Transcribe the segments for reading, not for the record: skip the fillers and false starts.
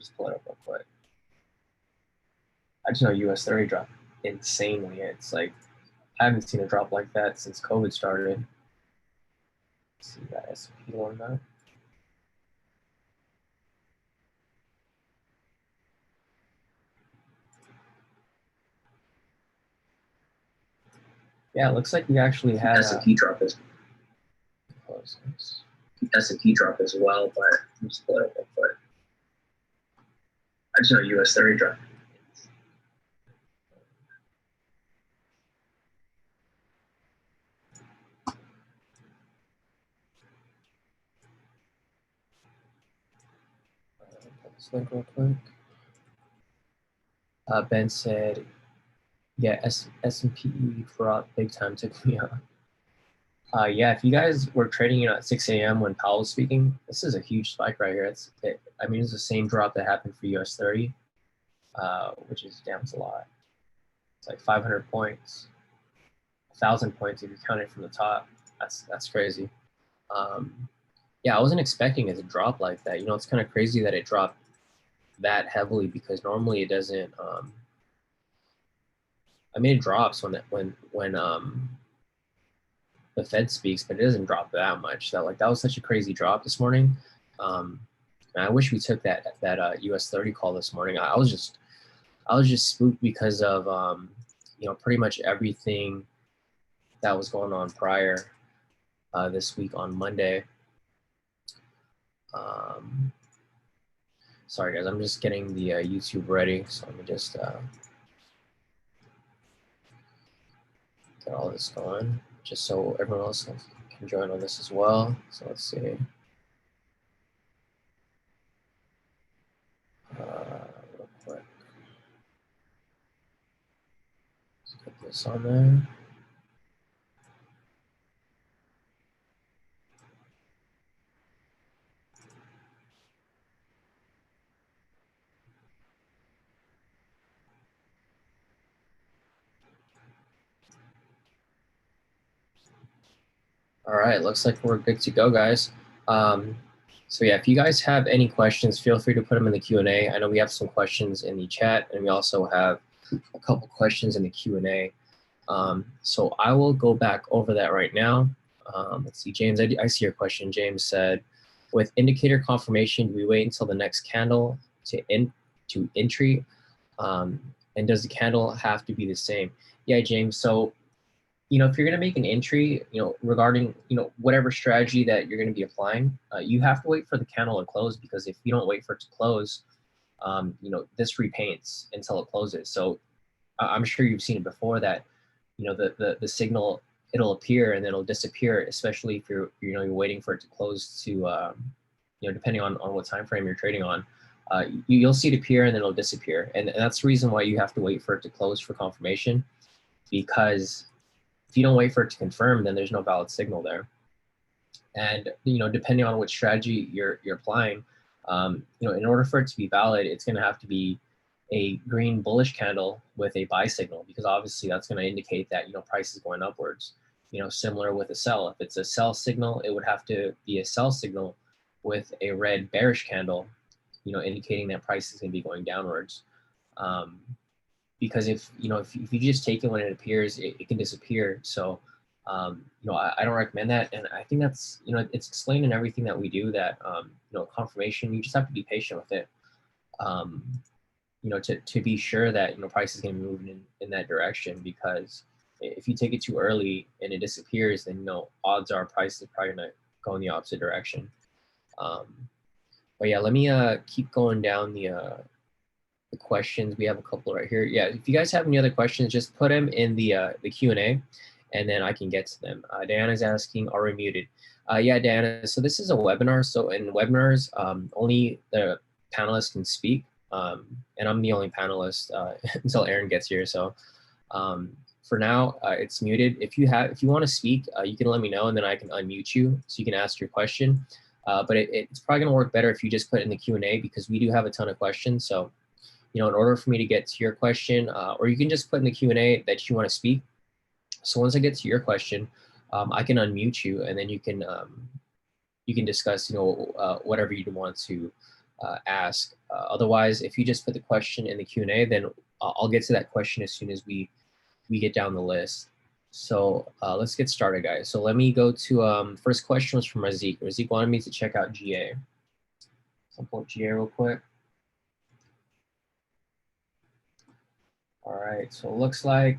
Just pull it up real quick. I just know US 30 dropped insanely. It's like, I haven't seen a drop like that since COVID started. Let's see that S&P on that. Yeah, it looks like we actually had S&P drop as S&P drop as well, but I'm just pull it up real quick. I just know US 30 drop. This link real quick. Ben said, yeah, S&P dropped big time, took me out. Yeah, if you guys were trading at 6 a.m. when Powell was speaking, this is a huge spike right here. I mean, it's the same drop that happened for US 30, which is, damn, it's a lot. It's like 500 points, 1,000 points if you count it from the top. That's crazy. Yeah, I wasn't expecting it to drop like that. You know, it's kind of crazy that it dropped that heavily because normally it doesn't. I mean, it drops when the Fed speaks, but it doesn't drop that much. That was such a crazy drop this morning. And I wish we took that US 30 call this morning. I was just spooked because of you know, pretty much everything that was going on prior this week on Monday. Sorry guys, I'm just getting the YouTube ready, so let me just get all this going, just so everyone else can join on this as well. So let's see. Real quick. Let's get this on there. All right, looks like we're good to go, guys. So yeah, if you guys have any questions, feel free to put them in the Q&A. I know we have some questions in the chat, and we also have a couple questions in the Q&A. So I will go back over that right now. Let's see, James, I see your question. James said, with indicator confirmation, do we wait until the next candle to entry? And does the candle have to be the same? Yeah, James, so you know, if you're going to make an entry, you know, regarding, you know, whatever strategy that you're going to be applying, you have to wait for the candle to close, because if you don't wait for it to close, you know, this repaints until it closes. So I'm sure you've seen it before that, you know, the signal, it'll appear and then it'll disappear, especially if you're waiting for it to close to, you know, depending on what time frame you're trading on. You'll see it appear and then it'll disappear. And that's the reason why you have to wait for it to close for confirmation, because if you don't wait for it to confirm, then there's no valid signal there. And, you know, depending on which strategy you're applying, you know, in order for it to be valid, it's going to have to be a green bullish candle with a buy signal, because obviously that's going to indicate that, you know, price is going upwards. You know, similar with a sell. If it's a sell signal, it would have to be a sell signal with a red bearish candle, you know, indicating that price is going to be going downwards. Because if you just take it when it appears, it can disappear. So, you know, I don't recommend that. And I think that's, you know, it's explained in everything that we do that, you know, confirmation, you just have to be patient with it, you know, to be sure that, you know, price is going to be moving in that direction. Because if you take it too early and it disappears, then, you know, odds are price is probably going to go in the opposite direction. But yeah, let me keep going down the questions. We have a couple right here. Yeah, if you guys have any other questions, just put them in the Q&A, and then I can get to them. Diana's asking, are we muted? Yeah, Diana, so this is a webinar. So in webinars, only the panelists can speak, and I'm the only panelist until Aaron gets here. So for now, it's muted. If you want to speak, you can let me know, and then I can unmute you so you can ask your question. But it's probably going to work better if you just put it in the Q&A, because we do have a ton of questions. So, you know, in order for me to get to your question, or you can just put in the Q&A that you want to speak. So once I get to your question, I can unmute you, and then you can discuss, you know, whatever you want to ask. Otherwise, if you just put the question in the Q&A, then I'll get to that question as soon as we get down the list. So let's get started, guys. So let me go to first question was from Razik. Razik wanted me to check out GA. So I'll pull up GA real quick. All right, so it looks like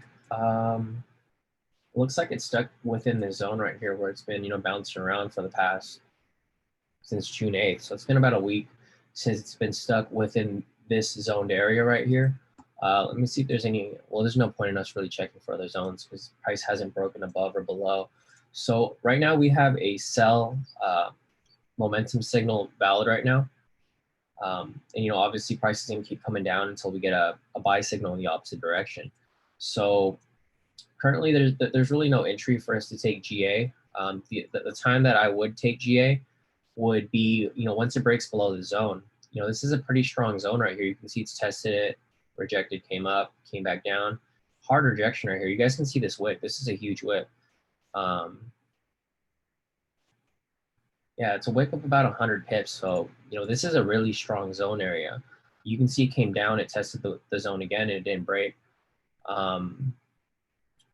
it's stuck within the zone right here where it's been, bouncing around for the past since June 8th. So it's been about a week since it's been stuck within this zoned area right here. Let me see if there's any, well, there's no point in us really checking for other zones because price hasn't broken above or below. So right now we have a sell momentum signal valid right now. And obviously price is going to keep coming down until we get a buy signal in the opposite direction. So currently there's really no entry for us to take GA. The time that I would take GA would be, once it breaks below the zone. This is a pretty strong zone right here. You can see it's tested it, rejected, came up, came back down. Hard rejection right here. You guys can see this wick. This is a huge wick. Yeah, it's a wick of about 100 pips. So, this is a really strong zone area. You can see it came down, it tested the zone again, and it didn't break. And,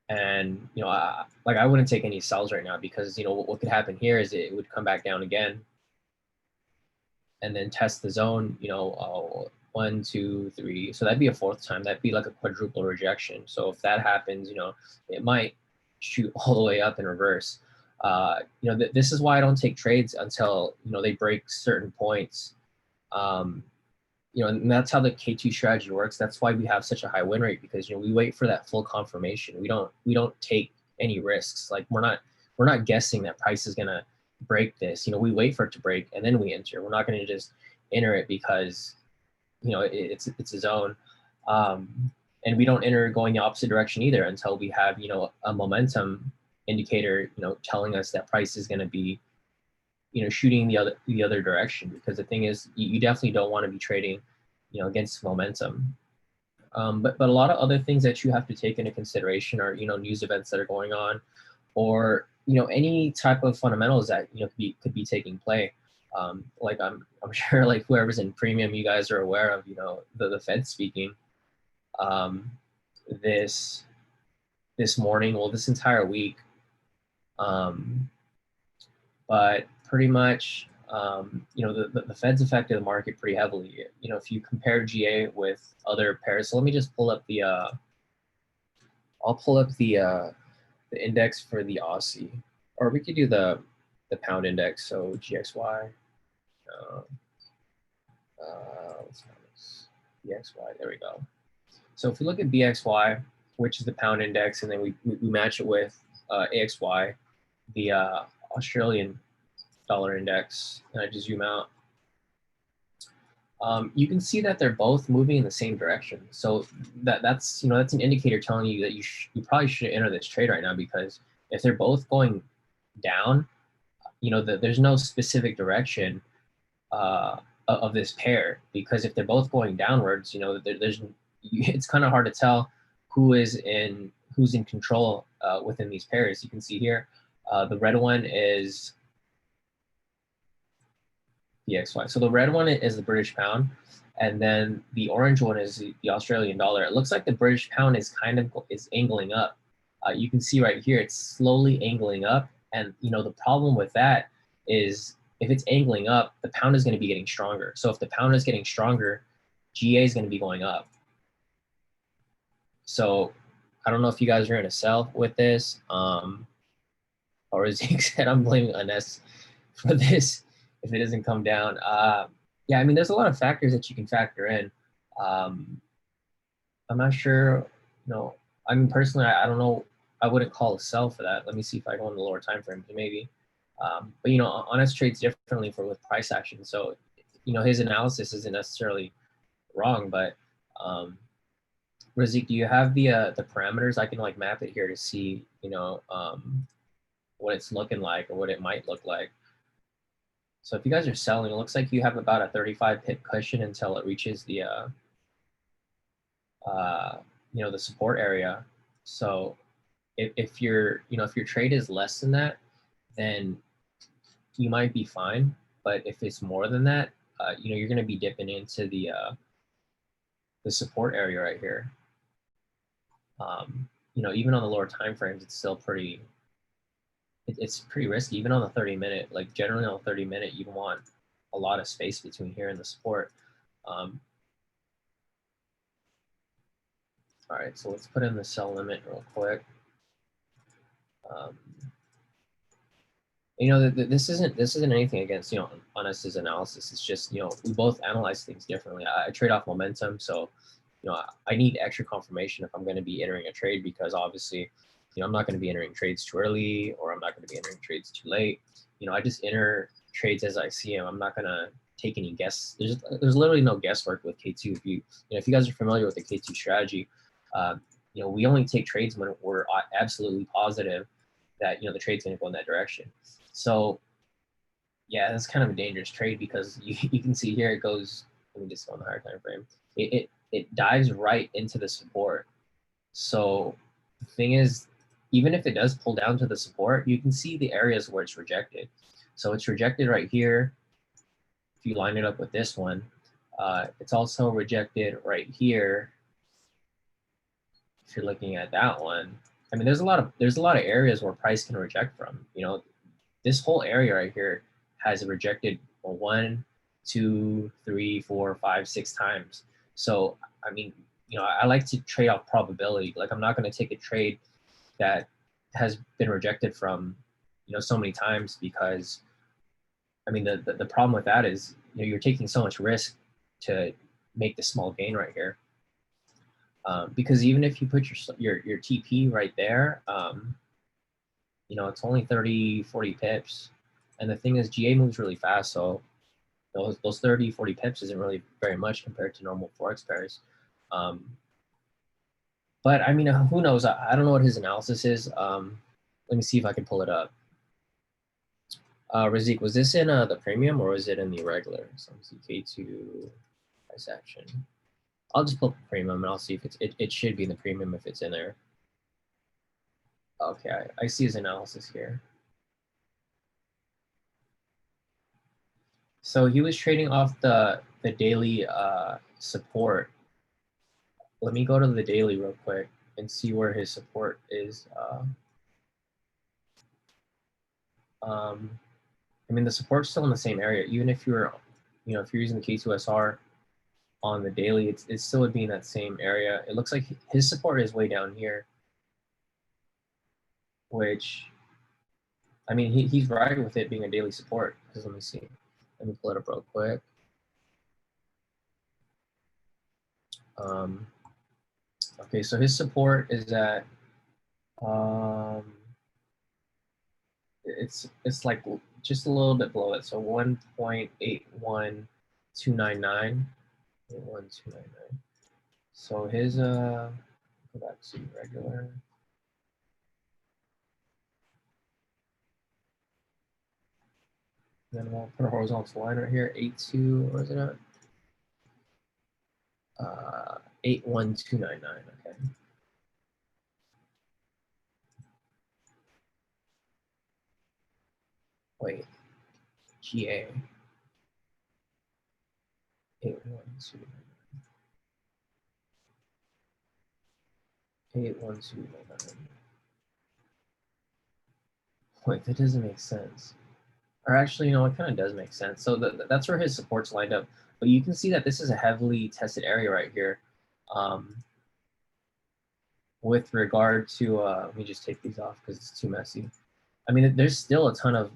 I wouldn't take any sells right now because, what could happen here is it would come back down again and then test the zone, 1, 2, 3. So that'd be a fourth time. That'd be like a quadruple rejection. So if that happens, it might shoot all the way up in reverse. This is why I don't take trades until, they break certain points. And that's how the K² strategy works. That's why we have such a high win rate because, we wait for that full confirmation. We don't take any risks. Like we're not guessing that price is going to break this. We wait for it to break and then we enter. We're not going to just enter it because, it's a zone. And we don't enter going the opposite direction either until we have, a momentum indicator, telling us that price is going to be, shooting the other direction. Because the thing is, you definitely don't want to be trading, against momentum. But a lot of other things that you have to take into consideration are, news events that are going on, or any type of fundamentals that could be taking play. Like I'm sure like whoever's in premium, you guys are aware of the Fed speaking this morning, well, this entire week. But pretty much the Fed's affected the market pretty heavily. If you compare GA with other pairs, so let me just pull up the I'll pull up the index for the Aussie, or we could do the pound index. So GXY. Let's find this. BXY. There we go. So if we look at BXY, which is the pound index, and then we match it with AXY, the Australian dollar index, and I just zoom out, you can see that they're both moving in the same direction. So that's an indicator telling you that you probably shouldn't enter this trade right now, because if they're both going down, there's no specific direction of this pair, because if they're both going downwards, it's kind of hard to tell who's in control within these pairs. You can see here, the red one is BXY. So the red one is the British pound, and then the orange one is the Australian dollar. It looks like the British pound is is angling up. You can see right here, it's slowly angling up. And the problem with that is if it's angling up, the pound is going to be getting stronger. So if the pound is getting stronger, GA is going to be going up. So I don't know if you guys are in a sell with this, or as Zeke said, I'm blaming Ines for this if it doesn't come down. Yeah, I mean, there's a lot of factors that you can factor in. I'm not sure, I mean, personally, I don't know. I wouldn't call a sell for that. Let me see if I go in the lower time frame, maybe. But Honest trades differently with price action. So, his analysis isn't necessarily wrong. But Razik, do you have the parameters? I can like map it here to see, what it's looking like or what it might look like. So if you guys are selling, it looks like you have about a 35 pip cushion until it reaches the the support area. So if your trade is less than that, then you might be fine. But if it's more than that, you know, you're going to be dipping into the support area right here. You know, even on the lower time frames, it's still pretty, it's pretty risky. Even on the 30-minute, like generally on the 30-minute, you want a lot of space between here and the support. All right, so let's put in the sell limit real quick. You know, this isn't anything against, you know, Honest's analysis. It's just, you know, we both analyze things differently. I trade off momentum, so you know, I need extra confirmation if I'm going to be entering a trade, because obviously, you know, I'm not going to be entering trades too early, or I'm not going to be entering trades too late. You know, I just enter trades as I see them. I'm not going to take any guess. There's literally no guesswork with K2. If you know, if you guys are familiar with the K2 strategy, you know, we only take trades when we're absolutely positive that, you know, the trade's going to go in that direction. So yeah, that's kind of a dangerous trade, because you can see here it goes. Let me just go on the higher time frame. It dives right into the support. So the thing is, even if it does pull down to the support, you can see the areas where it's rejected. So it's rejected right here. If you line it up with this one, it's also rejected right here. If you're looking at that one, I mean, there's a lot of areas where price can reject from. You know, this whole area right here has rejected 1, 2, 3, 4, 5, 6 times. So, I mean, you know, I like to trade off probability. Like, I'm not going to take a trade that has been rejected from, you know, so many times, because, I mean, the problem with that is, you know, you're taking so much risk to make the small gain right here. Because even if you put your TP right there, you know, it's only 30, 40 pips. And the thing is, GA moves really fast, so those 30, 40 pips isn't really very much compared to normal Forex pairs. But I mean, who knows? I don't know what his analysis is. Let me see if I can pull it up. Razik, was this in the premium or was it in the regular? So K2 price action. I'll just pull up the premium and I'll see if it should be in the premium if it's in there. Okay, I see his analysis here. So he was trading off the daily support. Let me go to the daily real quick and see where his support is. I mean, the support's still in the same area. Even if you're, you know, if you're using the K2SR on the daily, it still would be in that same area. It looks like his support is way down here, which, I mean, he's right with it being a daily support. Because let me see. Let me pull it up real quick. Okay, so his support is at, it's like just a little bit below it. So 1.81299. 81299. So his go back to regular. Then we'll put a horizontal line right here. 82, where is it at? 81299. Okay. Wait. GA. 81299. 81299. Wait, that doesn't make sense. Or actually, you know, it kind of does make sense. So that's where his support's lined up. But you can see that this is a heavily tested area right here. With regard to, let me just take these off because it's too messy. I mean, there's still a ton of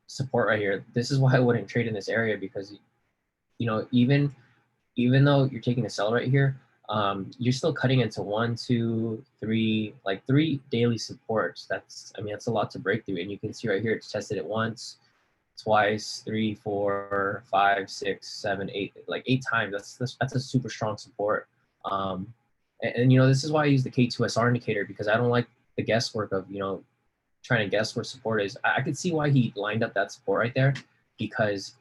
support right here. This is why I wouldn't trade in this area, because, you know, even though you're taking a sell right here, you're still cutting into 1, 2, 3, like 3 daily supports. That's, I mean, that's a lot to break through. And you can see right here, it's tested it once, twice, 3, 4, 5, 6, 7, 8, like 8 times. That's a super strong support. And you know, this is why I use the K2SR indicator, because I don't like the guesswork of, you know, trying to guess where support is. I could see why he lined up that support right there, because,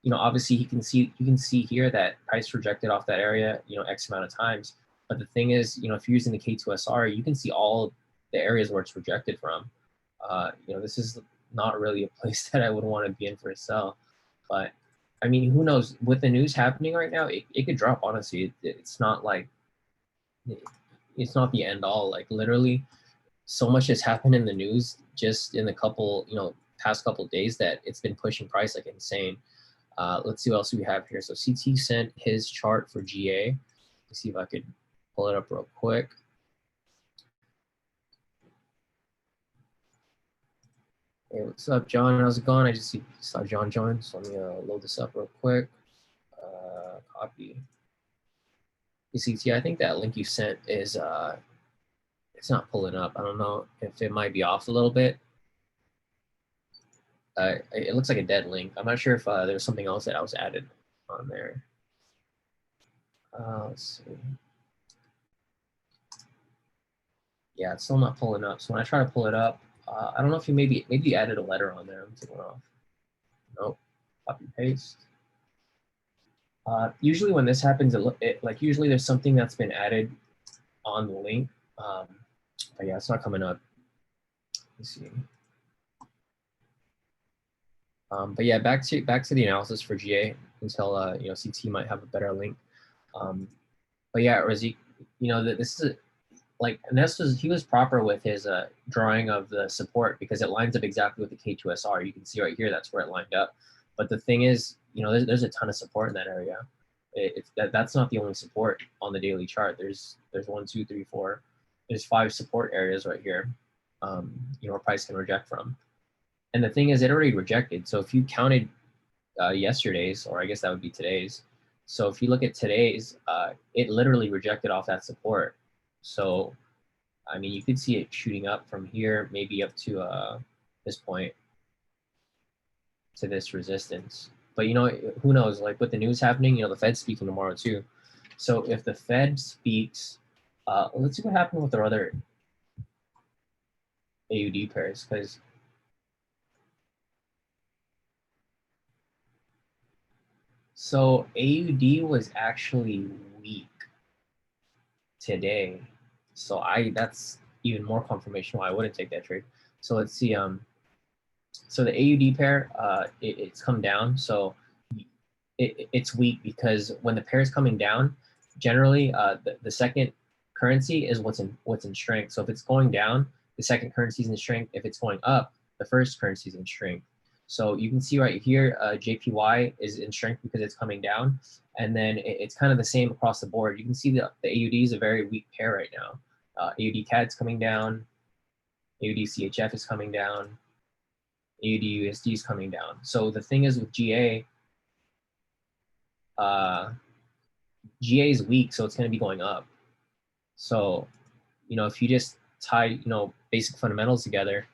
you know, obviously you can see here that price rejected off that area, you know, X amount of times. But the thing is, you know, if you're using the K2SR, you can see all the areas where it's rejected from. You know, this is not really a place that I would want to be in for a sell. But I mean, who knows? With the news happening right now, it could drop. Honestly, it's not like it's not the end all. Like literally, so much has happened in the news just in the couple, past couple of days that it's been pushing price like insane. Let's see what else we have here. So CT sent his chart for GA. Let's see if I could pull it up real quick. Hey, what's up, John? How's it going? I just saw John join, so let me load this up real quick. Copy. CT, I think that link you sent is it's not pulling up. I don't know if it might be off a little bit. It looks like a dead link. I'm not sure if there was something else that was added on there. Let's see. Yeah, it's still not pulling up. So when I try to pull it up, I don't know if you maybe you added a letter on there. I'm taking it off. Nope. Copy paste. Usually when this happens, like usually there's something that's been added on the link. But yeah, it's not coming up. Let's see. But yeah, back to the analysis for GA until CT might have a better link. But yeah, Razik, this is like Ness he was proper with his drawing of the support because it lines up exactly with the K2SR. You can see right here that's where it lined up. But the thing is, there's a ton of support in that area. That's not the only support on the daily chart. There's 1, 2, 3, 4. There's 5 support areas right here. Where price can reject from. And the thing is, it already rejected. So if you counted yesterday's, or I guess that would be today's. So if you look at today's, it literally rejected off that support. So, I mean, you could see it shooting up from here, maybe up to this point, to this resistance. But, who knows? Like with the news happening, the Fed's speaking tomorrow too. So if the Fed speaks, let's see what happened with our other AUD pairs, because so AUD was actually weak today. So that's even more confirmation why I wouldn't take that trade. So let's see. So the AUD pair, it's come down. So it's weak because when the pair is coming down, generally the second currency is what's in strength. So if it's going down, the second currency is in strength. If it's going up, the first currency is in strength. So you can see right here, JPY is in strength because it's coming down. And then it's kind of the same across the board. You can see the AUD is a very weak pair right now. AUD CAD's coming down. AUD CHF is coming down. AUD USD is coming down. So the thing is with GA, GA is weak, so it's going to be going up. So, if you just tie, basic fundamentals together,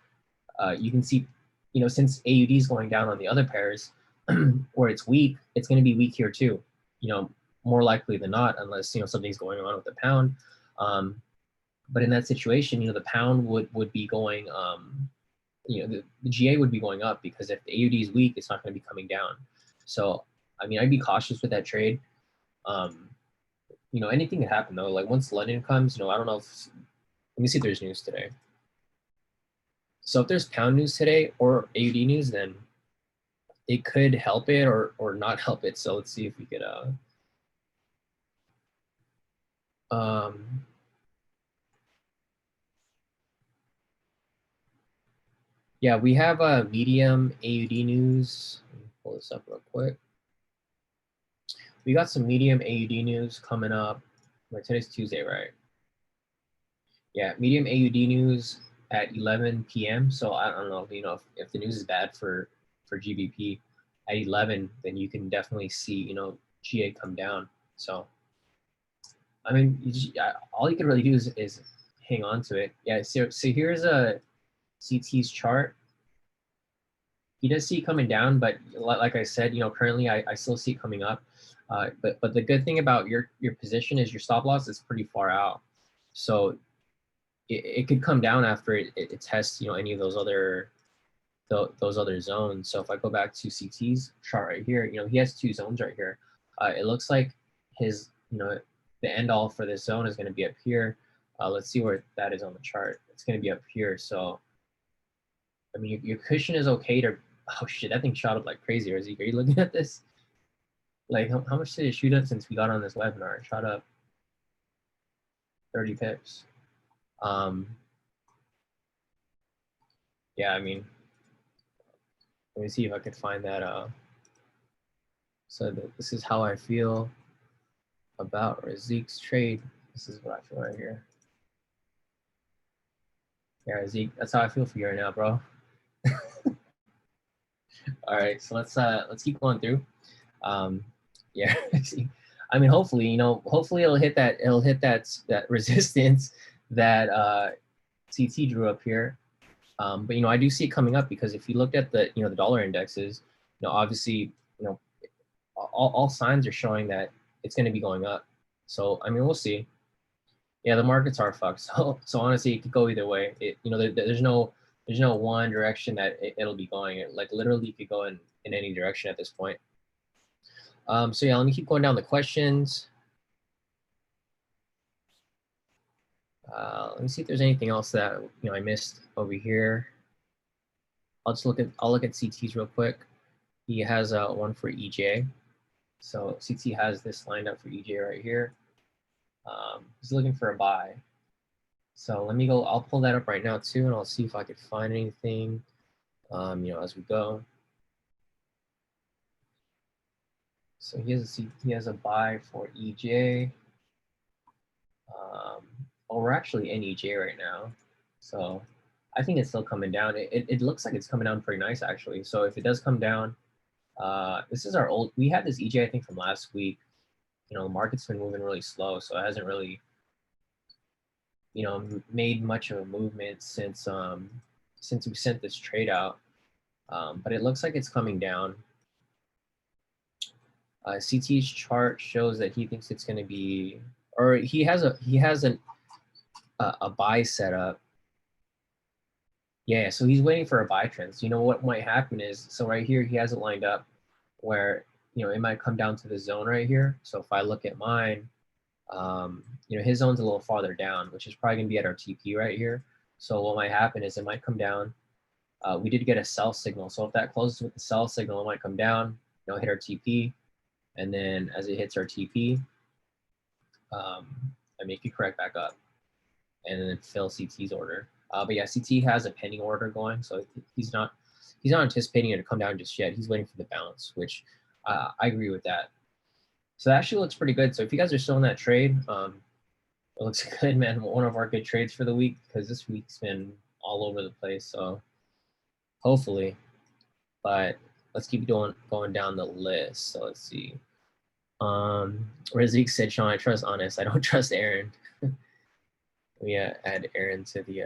you can see, since AUD is going down on the other pairs, where it's weak, it's going to be weak here too. More likely than not, unless something's going on with the pound. But in that situation, the pound would be going, the GA would be going up because if the AUD is weak, it's not going to be coming down. So, I mean, I'd be cautious with that trade. Anything can happen though. Like once London comes, I don't know if, let me see if there's news today. So if there's pound news today or AUD news, then it could help it or not help it. So let's see if we could, yeah, we have a medium AUD news. Let me pull this up real quick. We got some medium AUD news coming up. Like today's Tuesday, right? Yeah, medium AUD news at 11 p.m. So I don't know, if the news is bad for GBP at 11, then you can definitely see, GA come down. So, I mean, all you can really do is hang on to it. Yeah, so here's a CT's chart. He does see it coming down, but like I said, currently I still see it coming up. But the good thing about your position is your stop loss is pretty far out. So it could come down after it tests, any of those other zones. So if I go back to CT's chart right here, he has 2 zones right here. It looks like his, the end all for this zone is going to be up here. Let's see where that is on the chart. It's going to be up here. So, I mean, your cushion is okay to, oh shit, that thing shot up like crazy. Are you looking at this? Like how much did it shoot up since we got on this webinar? It shot up 30 pips. Yeah, I mean, let me see if I could find that. So this is how I feel about Zeke's trade. This is what I feel right here. Yeah, Zeke, that's how I feel for you right now, bro. All right, so let's keep going through. Yeah, I mean, hopefully, you know, hopefully it'll hit that that resistance that CT drew up here. But you know, I do see it coming up because if you looked at the the dollar indexes, you know, obviously, you know, all signs are showing that it's going to be going up. So I mean, we'll see. Yeah, the markets are fucked. So honestly, it could go either way. You know, there's no one direction that it'll be going. Like literally, it could go in any direction at this point. So yeah, let me keep going down the questions. Let me see if there's anything else that I missed over here. I'll look at CTs real quick. He has one for EJ. So CT has this lined up for EJ right here. He's looking for a buy. So let me go. I'll pull that up right now too, and I'll see if I could find anything. You know, as we go. So he has a buy for EJ. Oh, we're actually in EJ right now. So I think it's still coming down. It looks like it's coming down pretty nice actually. So if it does come down, this is our old. We had this EJ I think from last week. You know, the market's been moving really slow, so it hasn't really made much of a movement since we sent this trade out. But it looks like it's coming down. CT's chart shows that he thinks it's going to be, or he has a buy set up. Yeah, so he's waiting for a buy trend. So you know what might happen is, so right here he has it lined up where it might come down to the zone right here. So if I look at mine, his zone's a little farther down, which is probably gonna be at our TP right here. So what might happen is it might come down. We did get a sell signal, so if that closes with the sell signal, it might come down, hit our TP, and then as it hits our TP, I make it correct back up, and then fill CT's order. But yeah, CT has a pending order going, so he's not anticipating it to come down just yet. He's waiting for the bounce, which I agree with that. So that actually looks pretty good. So if you guys are still in that trade, it looks good, man. One of our good trades for the week, because this week's been all over the place. So hopefully, but let's keep going down the list. So let's see. Razik said, Shawn, I trust Honest. I don't trust Aaron. We add Aaron to the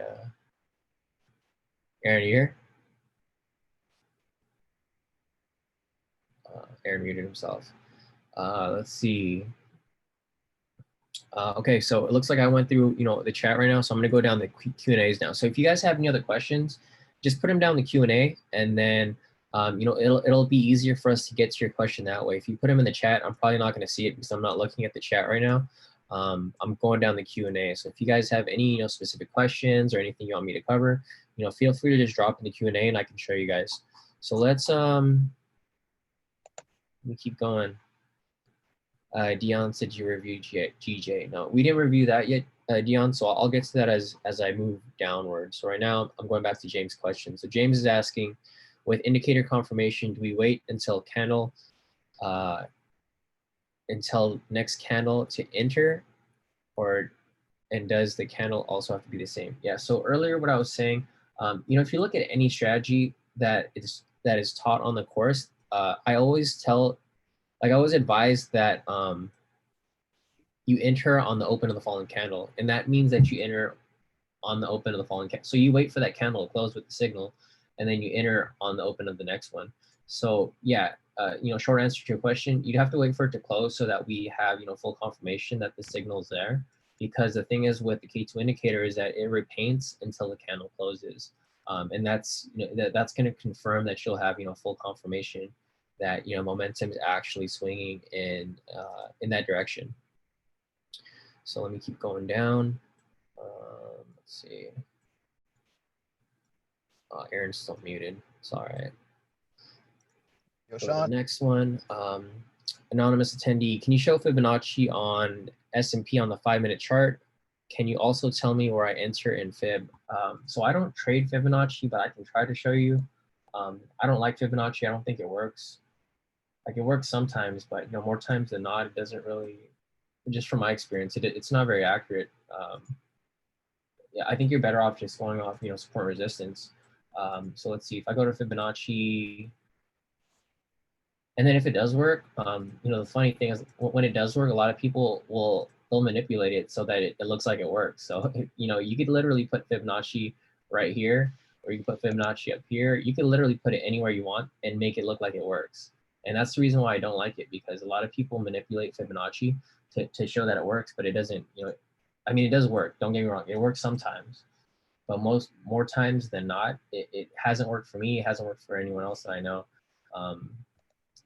Aaron, you here? Aaron muted himself. Let's see. Okay, so it looks like I went through the chat right now, so I'm gonna go down the Q&As now. So if you guys have any other questions, just put them down in the Q&A, and then it'll be easier for us to get to your question that way. If you put them in the chat, I'm probably not gonna see it because I'm not looking at the chat right now. I'm going down the Q&A. So if you guys have any specific questions or anything you want me to cover, feel free to just drop in the Q&A and I can show you guys. So let me keep going. Dion said you reviewed GJ. No, we didn't review that yet, Dion. So I'll get to that as I move downward. So right now I'm going back to James' question. So James is asking, with indicator confirmation, do we wait until candle, until next candle to enter, and does the candle also have to be the same? Yeah. So earlier, what I was saying, if you look at any strategy that is taught on the course, I always advise that you enter on the open of the falling candle, and that means that you enter on the open of the falling candle. So you wait for that candle to close with the signal, and then you enter on the open of the next one. So yeah, short answer to your question, you'd have to wait for it to close so that we have full confirmation that the signal is there. Because the thing is with the K2 indicator is that it repaints until the candle closes, and that's that's going to confirm that you'll have full confirmation that momentum is actually swinging in that direction. So let me keep going down. Let's see. Aaron's still muted. It's all right. Yo, Shawn. The next one. Anonymous attendee, can you show Fibonacci on S&P on the 5-minute chart? Can you also tell me where I enter in Fib? So I don't trade Fibonacci, but I can try to show you. I don't like Fibonacci. I don't think it works. Like, it works sometimes, but you know, more times than not, it doesn't really. Just from my experience, it's not very accurate. Yeah, I think you're better off just going off, you know, support and resistance. So let's see if I go to Fibonacci. And then if it does work, you know, the funny thing is when it does work, a lot of people they'll manipulate it so that it looks like it works. So, you know, you could literally put Fibonacci right here, or you can put Fibonacci up here. You can literally put it anywhere you want and make it look like it works. And that's the reason why I don't like it, because a lot of people manipulate Fibonacci to show that it works, but it doesn't, you know, I mean, it does work. Don't get me wrong. It works sometimes, but more times than not, it hasn't worked for me. It hasn't worked for anyone else that I know.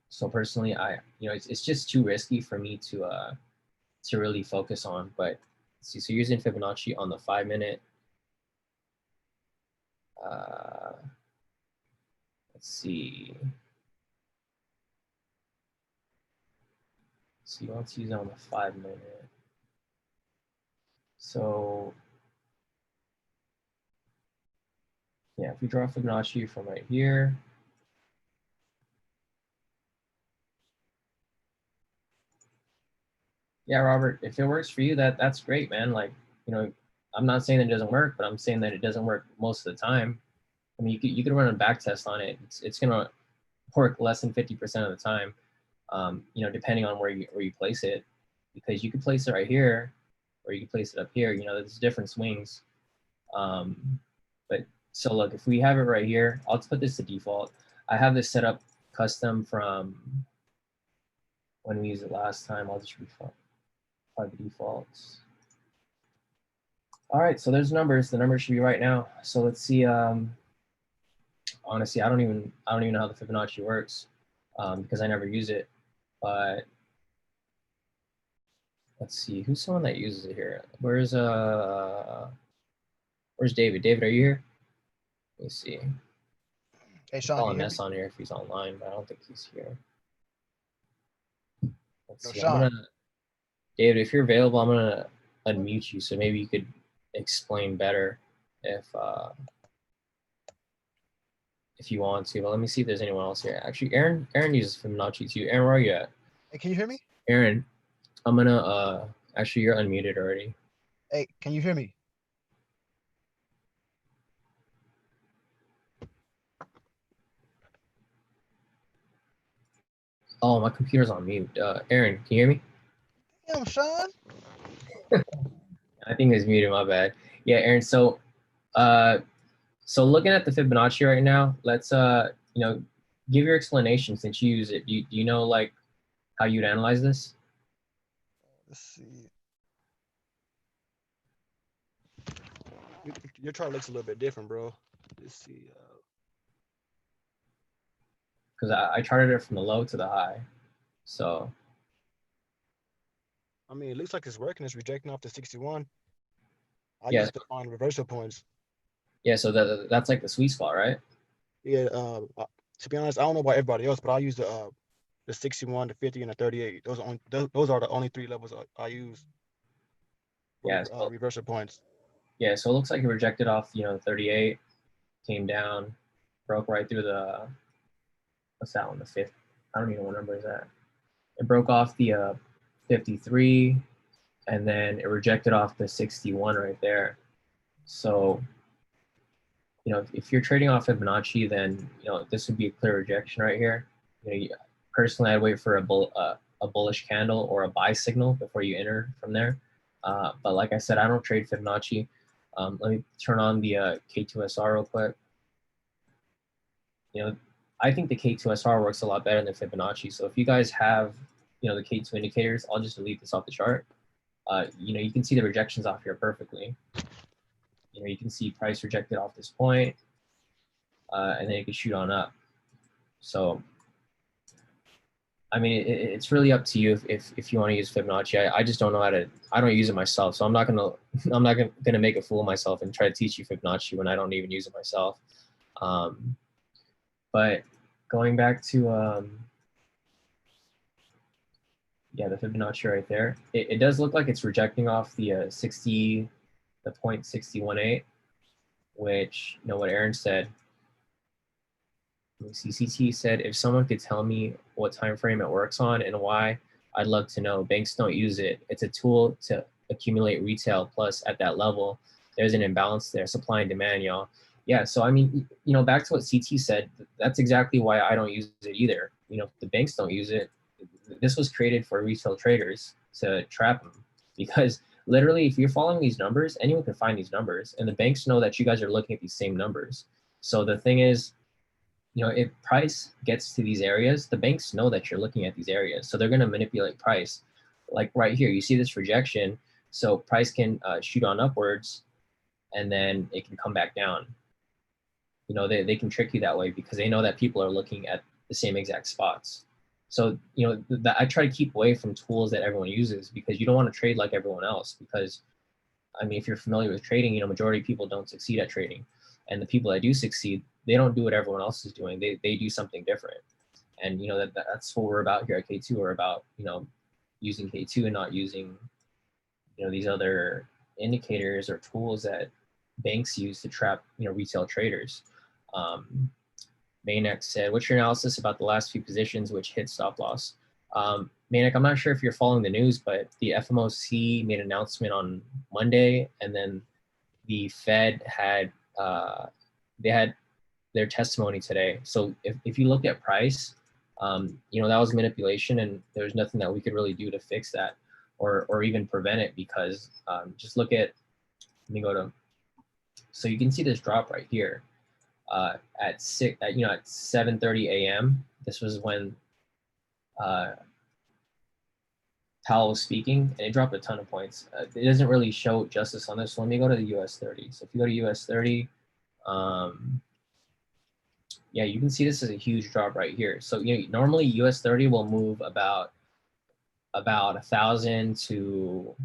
So personally, you know, it's just too risky for me to really focus on. But let's see, so using Fibonacci on the 5-minute. Let's see. So you want to use it on the 5-minute. So yeah, if we draw Fibonacci from right here. Yeah, Robert, if it works for you, that's great, man. Like, you know, I'm not saying that it doesn't work, but I'm saying that it doesn't work most of the time. I mean, you could run a back test on it. It's gonna work less than 50% of the time. You know, depending on where you place it, because you could place it right here, or you can place it up here. You know, there's different swings. But so look, if we have it right here, I'll put this to default. I have this set up custom from when we used it last time. I'll just apply the defaults. All right, so there's numbers. The numbers should be right now. So let's see. Honestly, I don't even know how the Fibonacci works because I never use it. But let's see, who's someone that uses it here? Where's David? David, are you here? Let me see. Hey, Shawn, I'll call Ness on here if he's online, but I don't think he's here. Let's see. Shawn. David, if you're available, I'm gonna unmute you, so maybe you could explain better if you want to. But let me see if there's anyone else here. Actually, Aaron uses Fibonacci too. Aaron, where are you at? Hey, can you hear me? Aaron, I'm gonna actually, you're unmuted already. Hey, can you hear me? Oh, my computer's on mute. Aaron, can you hear me? Damn, Shawn. I think it's muted, my bad. Yeah, Aaron, so looking at the Fibonacci right now, let's you know, give your explanation since you use it. Do you know like how you'd analyze this? Let's see. Your chart looks a little bit different, bro. Let's see. Because I charted it from the low to the high. So I mean, it looks like it's working. It's rejecting off the 61. I yeah. used to find reversal points. Yeah, so that's like the sweet spot, right? Yeah. To be honest, I don't know about everybody else, but I use the 61, the 50, and the 38. Those are the only 3 levels I use. Yeah. Reversal points. Yeah, so it looks like it rejected off, you know, 38, came down, broke right through the, what's that one, the 5th? I don't even know what number is that. It broke off the 53, and then it rejected off the 61 right there. So, you know, if you're trading off Fibonacci, then, you know, this would be a clear rejection right here. You know, personally, I'd wait for a bullish candle or a buy signal before you enter from there. But like I said, I don't trade Fibonacci. Let me turn on the K2SR real quick. You know, I think the K2SR works a lot better than Fibonacci. So if you guys have, you know, the K2 indicators, I'll just delete this off the chart. You know, you can see the rejections off here perfectly. You know, you can see price rejected off this point, and then it can shoot on up. So, I mean, it's really up to you if you want to use Fibonacci. I just don't know how to. I don't use it myself, so I'm not gonna make a fool of myself and try to teach you Fibonacci when I don't even use it myself. But going back to Yeah, the Fibonacci right there. It does look like it's rejecting off the 0.618, which, you know, what Aaron said. CCT said, if someone could tell me what time frame it works on and why, I'd love to know. Banks don't use it. It's a tool to accumulate retail. Plus, at that level, there's an imbalance there, supply and demand, y'all. Yeah, so I mean, you know, back to what CT said, that's exactly why I don't use it either. You know, the banks don't use it. This was created for retail traders to trap them, because literally, if you're following these numbers, anyone can find these numbers, and the banks know that you guys are looking at these same numbers. So the thing is, you know, if price gets to these areas, the banks know that you're looking at these areas, so they're going to manipulate price. Like right here, you see this rejection, so price can shoot on upwards, and then it can come back down. You know, they can trick you that way because they know that people are looking at the same exact spots. So, you know, I try to keep away from tools that everyone uses, because you don't want to trade like everyone else. Because, I mean, if you're familiar with trading, you know, majority of people don't succeed at trading. And the people that do succeed, they don't do what everyone else is doing. They do something different. And, you know, that's what we're about here at K2. We're about, you know, using K2 and not using, you know, these other indicators or tools that banks use to trap, you know, retail traders. Maynek said, what's your analysis about the last few positions which hit stop loss? Maynek, I'm not sure if you're following the news, but the FOMC made an announcement on Monday, and then the Fed had, they had their testimony today. So if you look at price, you know, that was manipulation, and there's nothing that we could really do to fix that or even prevent it, because just look at, let me go to, so you can see this drop right here at 7:30 a.m. This was when Powell was speaking, and it dropped a ton of points. It doesn't really show justice on this. So let me go to the US 30. So if you go to US 30, yeah, you can see this is a huge drop right here. So, you know, normally US 30 will move about 1,000 to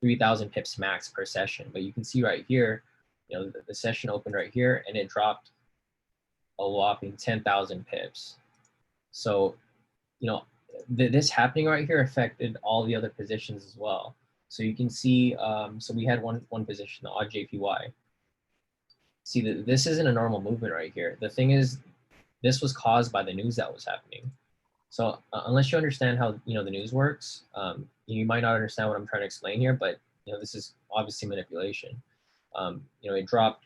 3,000 pips max per session. But you can see right here, you know, the session opened right here, and it dropped a whopping 10,000 pips. So, you know, this happening right here affected all the other positions as well. So you can see, so we had one position, the odd JPY. See, this isn't a normal movement right here. The thing is, this was caused by the news that was happening. So unless you understand how, you know, the news works, you might not understand what I'm trying to explain here, but, you know, this is obviously manipulation. You know, it dropped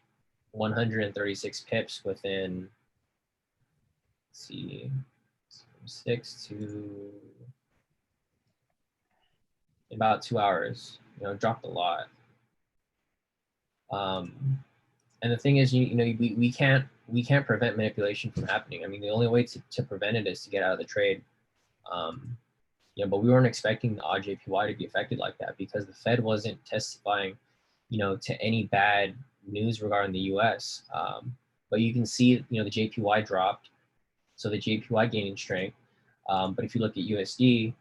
136 pips within, let's see, from 6 to about 2 hours. You know, it dropped a lot. And the thing is, you know, we can't prevent manipulation from happening. I mean, the only way to prevent it is to get out of the trade. You know, but we weren't expecting the odd JPY to be affected like that, because the Fed wasn't testifying, you know, to any bad news regarding the U.S. But you can see, you know, the JPY dropped, so the JPY gaining strength. But if you look at USD,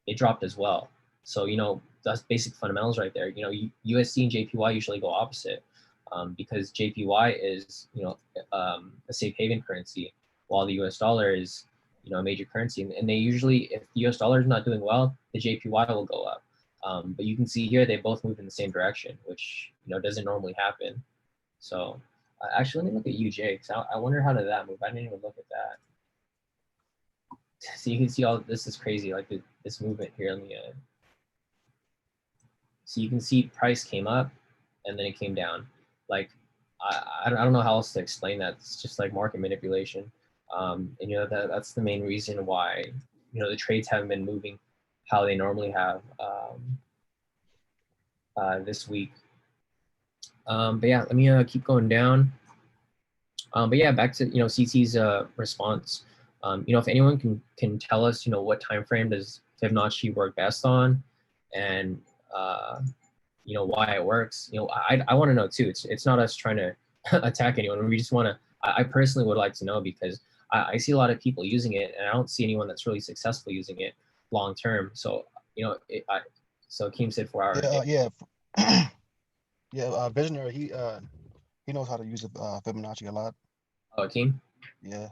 it dropped as well. So, you know, that's basic fundamentals right there. You know, USD and JPY usually go opposite, because JPY is, you know, a safe haven currency, while the US dollar is, you know, a major currency. And they usually, if the US dollar is not doing well, the JPY will go up. But you can see here, they both move in the same direction, which, you know, doesn't normally happen. So actually, let me look at UJ, because I wonder how did that move. I didn't even look at that. So you can see all this is crazy, like this movement here. Let me so you can see price came up and then it came down. Like, I don't know how else to explain that. It's just like market manipulation. And, you know, that's the main reason why, you know, the trades haven't been moving how they normally have this week. But yeah, let me keep going down. But yeah, back to, you know, CT's response. You know, if anyone can tell us, you know, what time frame does Fibonacci work best on, and you know, why it works. You know, I want to know too. It's not us trying to attack anyone. We just want to. I personally would like to know, because I see a lot of people using it, and I don't see anyone that's really successful using it long term. So, you know, so Keem said 4 hour. Yeah, Visionary. He knows how to use Fibonacci a lot. Oh, Keem. Yeah.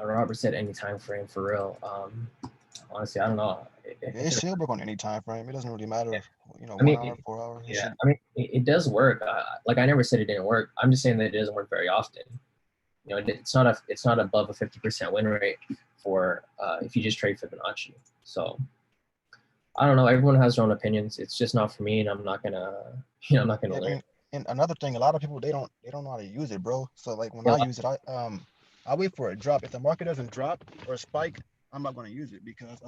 Robert said any time frame for real. Honestly, I don't know. It should work on any time frame. It doesn't really matter if, you know, I mean, 1 hour, 4 hours. It yeah, should. I mean, it does work. Like I never said it didn't work. I'm just saying that it doesn't work very often. You know, it's not above a 50% win rate for if you just trade Fibonacci. So I don't know. Everyone has their own opinions. It's just not for me, and I'm not gonna, you know, I'm not gonna learn. And another thing, a lot of people they don't know how to use it, bro. So like when Yeah, I use it, I wait for a drop. If the market doesn't drop or spike, I'm not gonna use it because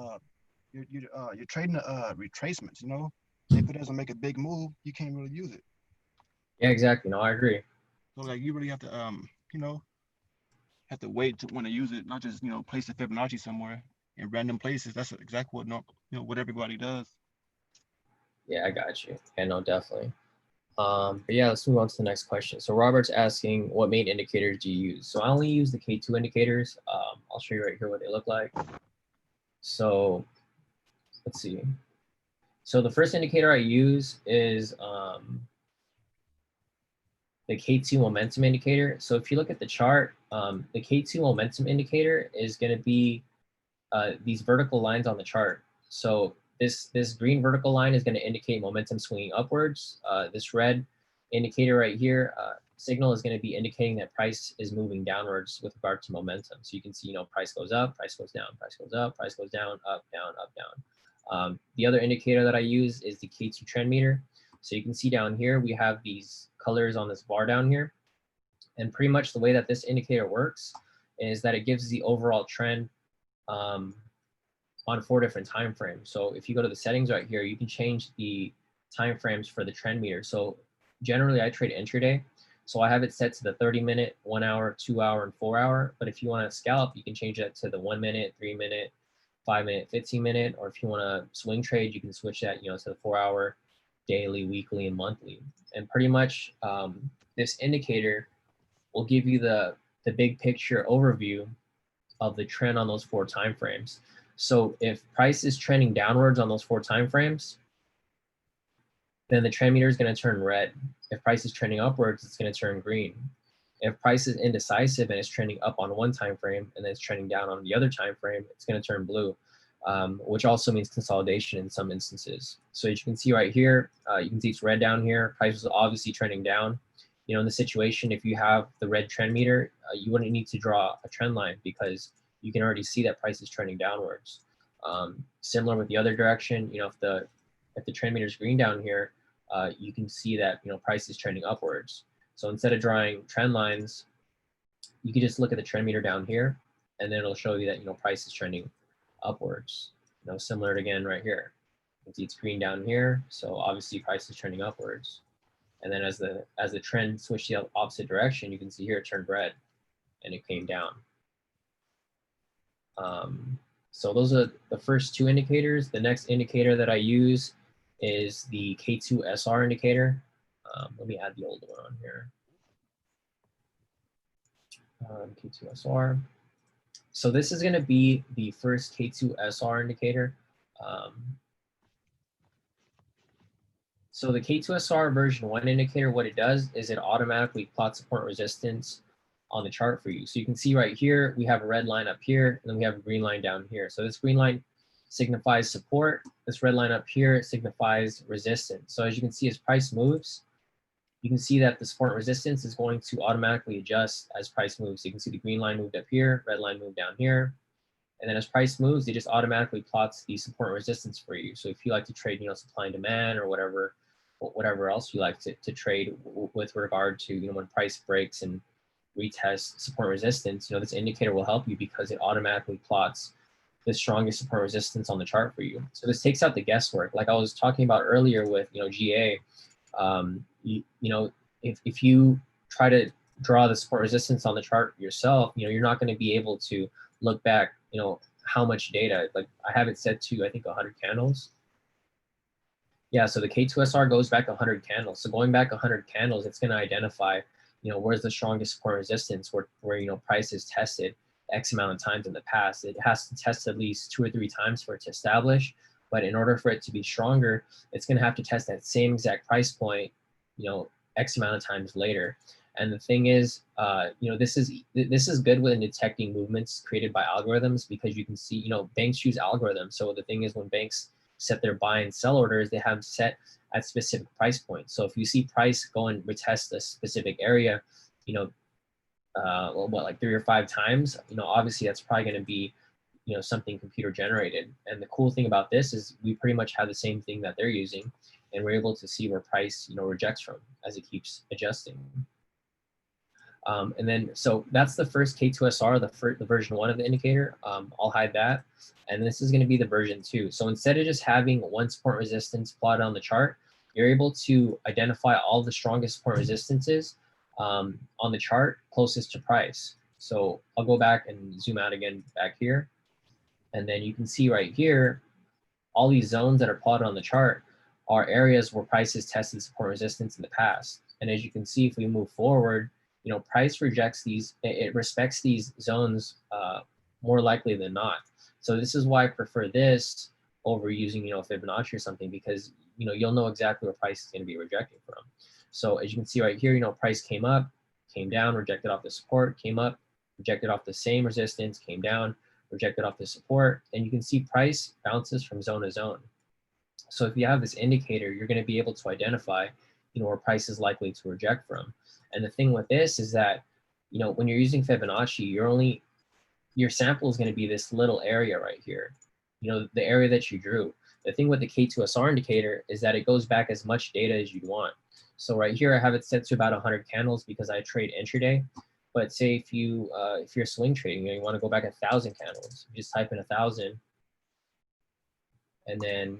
you're trading retracements. You know, if it doesn't make a big move, you can't really use it. yeah, exactly. No, I agree. So like you really have to you know, have to wait to want to use it, not just, you know, place the Fibonacci somewhere in random places. That's exactly what what everybody does. Yeah, I got you. Yeah, no, definitely. But yeah, let's move on to the next question. So Robert's asking, what main indicators do you use? So I only use the K2 indicators. I'll show you right here what they look like. So let's see. So the first indicator I use is the K2 momentum indicator. So if you look at the chart, the K2 momentum indicator is going to be these vertical lines on the chart. So this green vertical line is going to indicate momentum swinging upwards. This red indicator right here, signal is going to be indicating that price is moving downwards with regard to momentum. So you can see, you know, price goes up, price goes down, price goes up, price goes down, up, down, up, down. The other indicator that I use is the K2 trend meter. So you can see down here, we have these colors on this bar down here. And pretty much the way that this indicator works is that it gives the overall trend on 4 different time frames. So if you go to the settings right here, you can change the time frames for the trend meter. So generally I trade intraday. So I have it set to the 30-minute, 1 hour, 2 hour, and 4 hour. But if you want to scalp, you can change that to the 1 minute, 3 minute, 5 minute, 15 minute. Or if you want to swing trade, you can switch that, you know, to the 4 hour, daily, weekly, and monthly. And pretty much this indicator will give you the big picture overview of the trend on those 4 time frames. So if price is trending downwards on those 4 time frames, then the trend meter is going to turn red. If price is trending upwards, it's going to turn green. If price is indecisive and it's trending up on 1 time frame and then it's trending down on the other time frame, it's going to turn blue, which also means consolidation in some instances. So as you can see right here, you can see it's red down here. Price is obviously trending down. You know, in the situation, if you have the red trend meter, you wouldn't need to draw a trend line because you can already see that price is trending downwards. Similar with the other direction, you know, if the trend meter is green down here, you can see that, you know, price is trending upwards. So instead of drawing trend lines, you can just look at the trend meter down here, and then it'll show you that, you know, price is trending upwards. You know, similar again right here. You can see it's green down here, so obviously price is trending upwards. And then as the trend switched the opposite direction, you can see here it turned red, and it came down. So those are the first 2 indicators. The next indicator that I use is the K2 SR indicator. Let me add the old one on here. K2 SR. So this is going to be the first K2 SR indicator. So the K2 SR version 1 indicator, what it does is it automatically plots support resistance on the chart for you. So you can see right here, we have a red line up here, and then we have a green line down here. So this green line signifies support. This red line up here signifies resistance. So as you can see, as price moves, you can see that the support and resistance is going to automatically adjust as price moves. So you can see the green line moved up here, red line moved down here. And then as price moves, it just automatically plots the support and resistance for you. So if you like to trade, you know, supply and demand or whatever else you like to trade with regard to, you know, when price breaks and retest support resistance, you know, this indicator will help you because it automatically plots the strongest support resistance on the chart for you. So this takes out the guesswork. Like I was talking about earlier with, you know, GA, you know, if you try to draw the support resistance on the chart yourself, you know, you're not going to be able to look back, you know, how much data. Like I have it set to, I think, 100 candles. Yeah, so the K2SR goes back 100 candles. So going back 100 candles, it's going to identify, you know, where's the strongest support resistance where, you know, price is tested X amount of times in the past. It has to test at least 2 or 3 times for it to establish. But in order for it to be stronger, it's going to have to test that same exact price point, you know, X amount of times later. And the thing is, this is good when detecting movements created by algorithms, because you can see, banks use algorithms. So the thing is, when banks set their buy and sell orders, they have set at specific price points. So if you see price go and retest a specific area, like 3 or 5 times, obviously that's probably going to be, something computer generated. And the cool thing about this is we pretty much have the same thing that they're using, and we're able to see where price, rejects from as it keeps adjusting. And then, so that's the first K2SR, the version 1 of the indicator. I'll hide that. And this is going to be the version 2. So instead of just having one support resistance plotted on the chart, you're able to identify all the strongest support resistances on the chart closest to price. So I'll go back and zoom out again back here. And then you can see right here, all these zones that are plotted on the chart are areas where price has tested support resistance in the past. And as you can see, if we move forward, price rejects these, it respects these zones more likely than not. So this is why I prefer this over using, Fibonacci or something, because, you'll know exactly where price is going to be rejecting from. So as you can see right here, price came up, came down, rejected off the support, came up, rejected off the same resistance, came down, rejected off the support, and you can see price bounces from zone to zone. So if you have this indicator, you're going to be able to identify, where price is likely to reject from. And the thing with this is that, when you're using Fibonacci, your sample is going to be this little area right here, the area that you drew. The thing with the K2SR indicator is that it goes back as much data as you'd want. So right here, I have it set to about 100 candles because I trade intraday. But say if you're swing trading, you want to go back 1,000 candles, you just type in 1,000 and then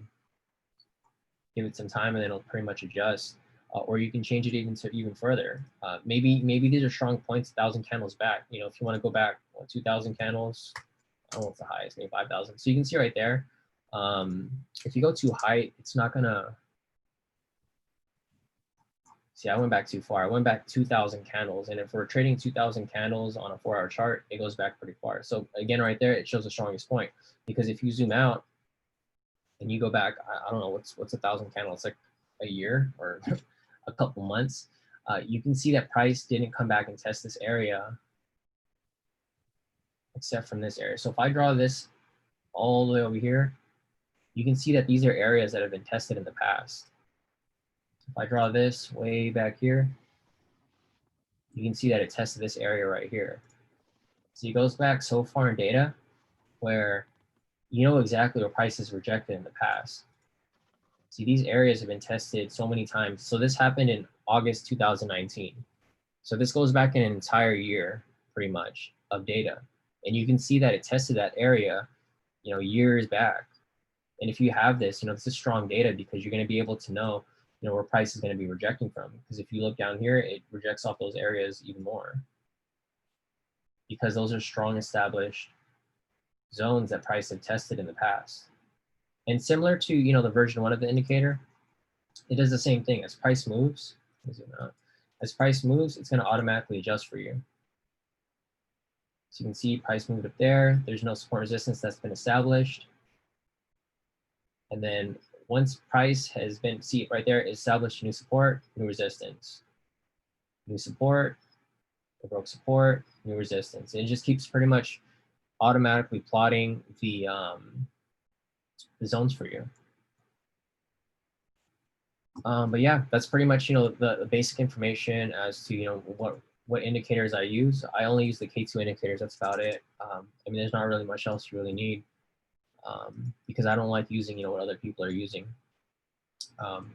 give it some time, and then it'll pretty much adjust. Or you can change it even further. Maybe these are strong points, 1,000 candles back. If you want to go back 2,000 candles, I don't know what's the highest, maybe 5,000. So you can see right there, if you go too high, it's not gonna. See, I went back too far. I went back 2,000 candles, and if we're trading 2,000 candles on a 4-hour chart, it goes back pretty far. So again, right there, it shows the strongest point, because if you zoom out and you go back, I don't know what's 1,000 candles, like a year or a couple months, you can see that price didn't come back and test this area except from this area. So if I draw this all the way over here, you can see that these are areas that have been tested in the past. If I draw this way back here, you can see that it tested this area right here. So it goes back so far in data where you know exactly where prices rejected in the past. See, these areas have been tested so many times. So this happened in August 2019. So this goes back an entire year, pretty much, of data. And you can see that it tested that area, years back. And if you have this, this is strong data, because you're going to be able to know, where price is going to be rejecting from. Because if you look down here, it rejects off those areas even more, because those are strong established zones that price have tested in the past. And similar to, the version 1 of the indicator, it does the same thing. As price moves, it's going to automatically adjust for you. So you can see price moved up there. There's no support resistance that's been established. And then once price has been, see right there, established new support, new resistance. New support, broke support, new resistance. And it just keeps pretty much automatically plotting the zones for you. But yeah, that's pretty much, the basic information as to, what indicators I use. I only use the K2 indicators, that's about it. I mean, there's not really much else you really need, because I don't like using, what other people are using.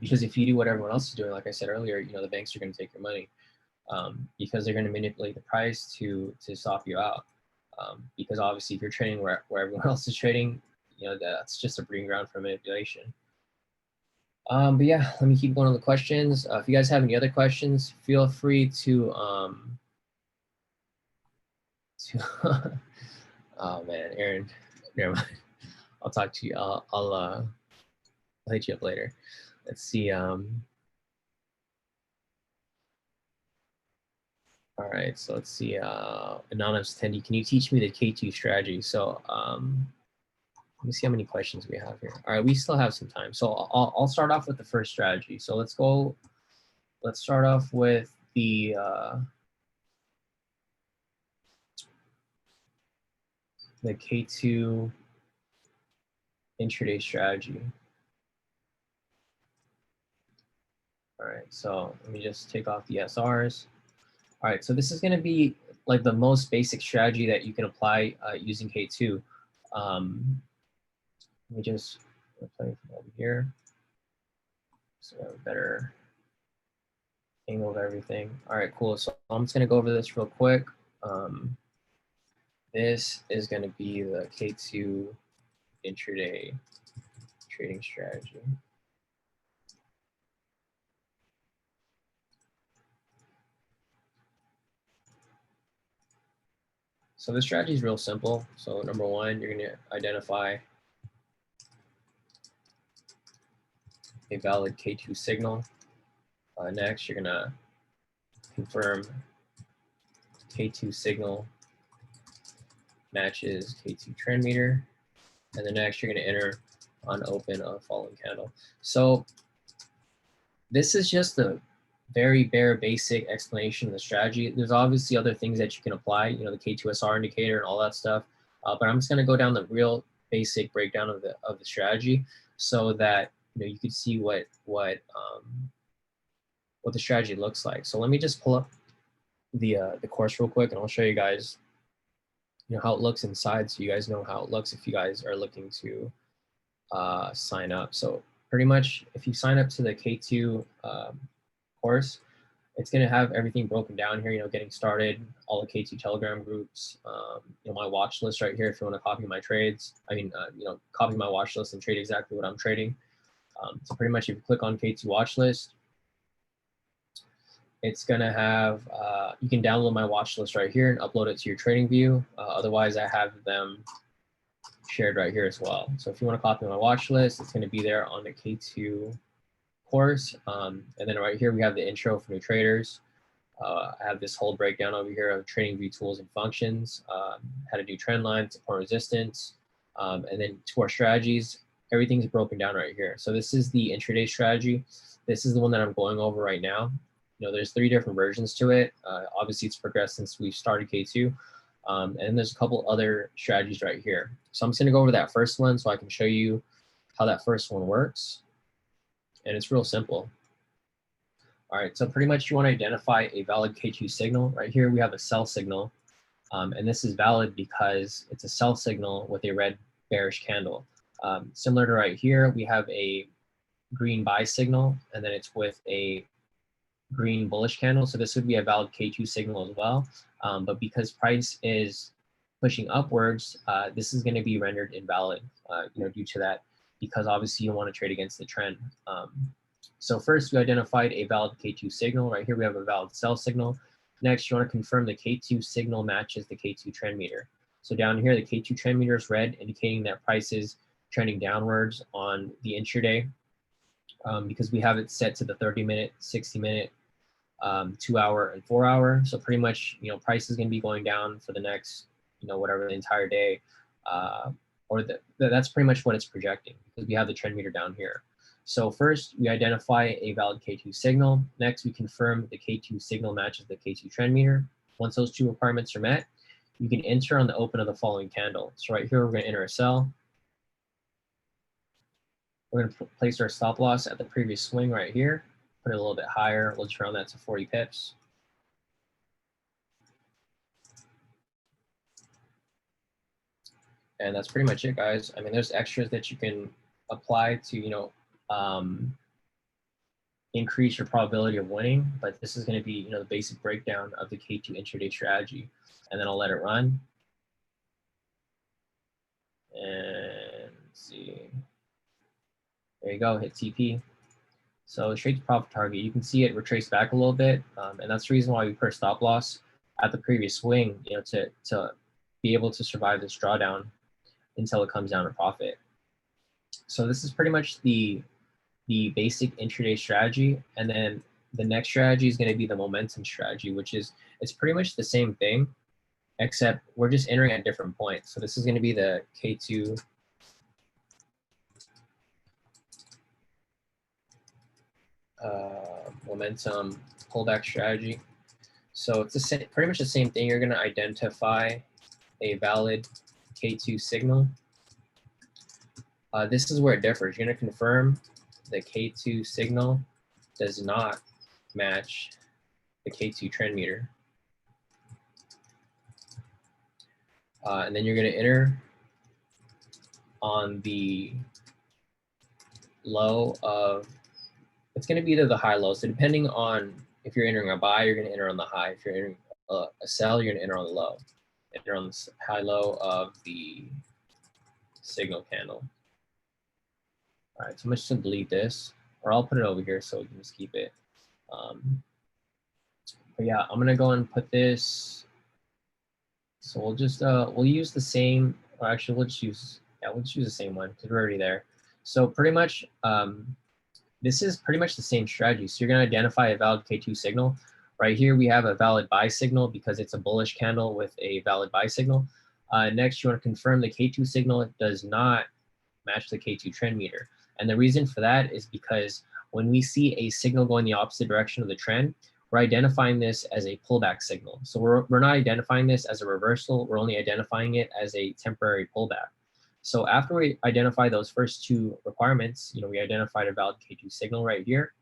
Because if you do what everyone else is doing, like I said earlier, the banks are going to take your money, because they're going to manipulate the price to stop you out. Because obviously if you're trading where everyone else is trading, that's just a breeding ground for manipulation. But yeah, let me keep going on the questions. If you guys have any other questions, feel free to oh man, Aaron, never mind. I'll talk to you. I'll hit you up later. Let's see. All right, so let's see. Anonymous attendee, can you teach me the K2 strategy? So let me see how many questions we have here. All right, we still have some time. So I'll start off with the first strategy. So let's start off with the K² intraday strategy. All right, so let me just take off the SRs. All right, so this is going to be like the most basic strategy that you can apply using K². Let me just play from over here so we have a better angle of everything. All right, cool. So I'm just going to go over this real quick. This is going to be the K² intraday trading strategy. So the strategy is real simple. So number one, you're going to identify a valid K² signal. Next, you're going to confirm K² signal matches K² trend meter. And then next, you're going to enter on open a following candle. So this is just the very bare basic explanation of the strategy. There's obviously other things that you can apply, you know, the K2SR indicator and all that stuff. But I'm just going to go down the real basic breakdown of the strategy so that you can see what the strategy looks like. So let me just pull up the course real quick, and I'll show you guys how it looks inside, so you guys know how it looks if you guys are looking to sign up. So pretty much if you sign up to the K² course, it's going to have everything broken down here, getting started, all the K² Telegram groups, my watch list right here if you want to copy my trades. Copy my watch list and trade exactly what I'm trading. So pretty much if you click on K² watch list, it's going to have, you can download my watch list right here and upload it to your trading view. Otherwise, I have them shared right here as well. So if you want to copy my watch list, it's going to be there on the K² course. And then right here, we have the intro for new traders. I have this whole breakdown over here of trading view tools and functions, how to do trend lines, support resistance, and then to our strategies. Everything's broken down right here. So this is the intraday strategy. This is the one that I'm going over right now. There's 3 different versions to it. Obviously, it's progressed since we started K². And there's a couple other strategies right here. So I'm just going to go over that first one so I can show you how that first one works. And it's real simple. All right, so pretty much you want to identify a valid K² signal. Right here, we have a sell signal. And this is valid because it's a sell signal with a red bearish candle. Similar to right here, we have a green buy signal, and then it's with a green bullish candle. So this would be a valid K² signal as well. But because price is pushing upwards, this is going to be rendered invalid, due to that, because obviously you want to trade against the trend. So first we identified a valid K² signal. Right here we have a valid sell signal. Next, you want to confirm the K² signal matches the K² trend meter. So down here, the K² trend meter is red, indicating that price is trending downwards on the intraday, because we have it set to the 30-minute, 60-minute, 2-hour, and 4-hour. So pretty much, price is going to be going down for the next, whatever, the entire day, or that's pretty much what it's projecting, because we have the trend meter down here. So first, we identify a valid K² signal. Next, we confirm the K² signal matches the K² trend meter. Once those 2 requirements are met, you can enter on the open of the following candle. So right here, we're going to enter a sell. We're going to place our stop loss at the previous swing right here. Put it a little bit higher. We'll just round that to 40 pips. And that's pretty much it, guys. I mean, there's extras that you can apply to, increase your probability of winning, but this is going to be, the basic breakdown of the K² intraday strategy. And then I'll let it run. And let's see. There you go, hit TP. So straight to profit target, you can see it retrace back a little bit, and that's the reason why we put a stop loss at the previous swing, to be able to survive this drawdown until it comes down to profit. So this is pretty much the basic intraday strategy, and then the next strategy is going to be the momentum strategy, which is, it's pretty much the same thing, except we're just entering at different points. So this is going to be the K² momentum pullback strategy. So it's the same, pretty much the same thing. You're going to identify a valid K2 signal. This is where it differs. You're going to confirm the K2 signal does not match the K2 trend meter. And then you're going to enter on the low of, it's going to be either the high low. So depending on if you're entering a buy, you're going to enter on the high. If you're entering a sell, you're going to enter on the low. Enter on the high low of the signal candle. All right, so I'm just going to delete this, or I'll put it over here so we can just keep it. But yeah, I'm going to go and put this. So we'll just, we'll use the same, or actually we'll just use, yeah, we'll just use the same one because we're already there. So pretty much, this is pretty much the same strategy. So you're going to identify a valid K2 signal. Right here, we have a valid buy signal because it's a bullish candle with a valid buy signal. Next, you want to confirm the K2 signal does not match the K2 trend meter. And the reason for that is because when we see a signal going the opposite direction of the trend, we're identifying this as a pullback signal. So we're not identifying this as a reversal. We're only identifying it as a temporary pullback. So after we identify those first two requirements, we identified a valid K2 signal right here.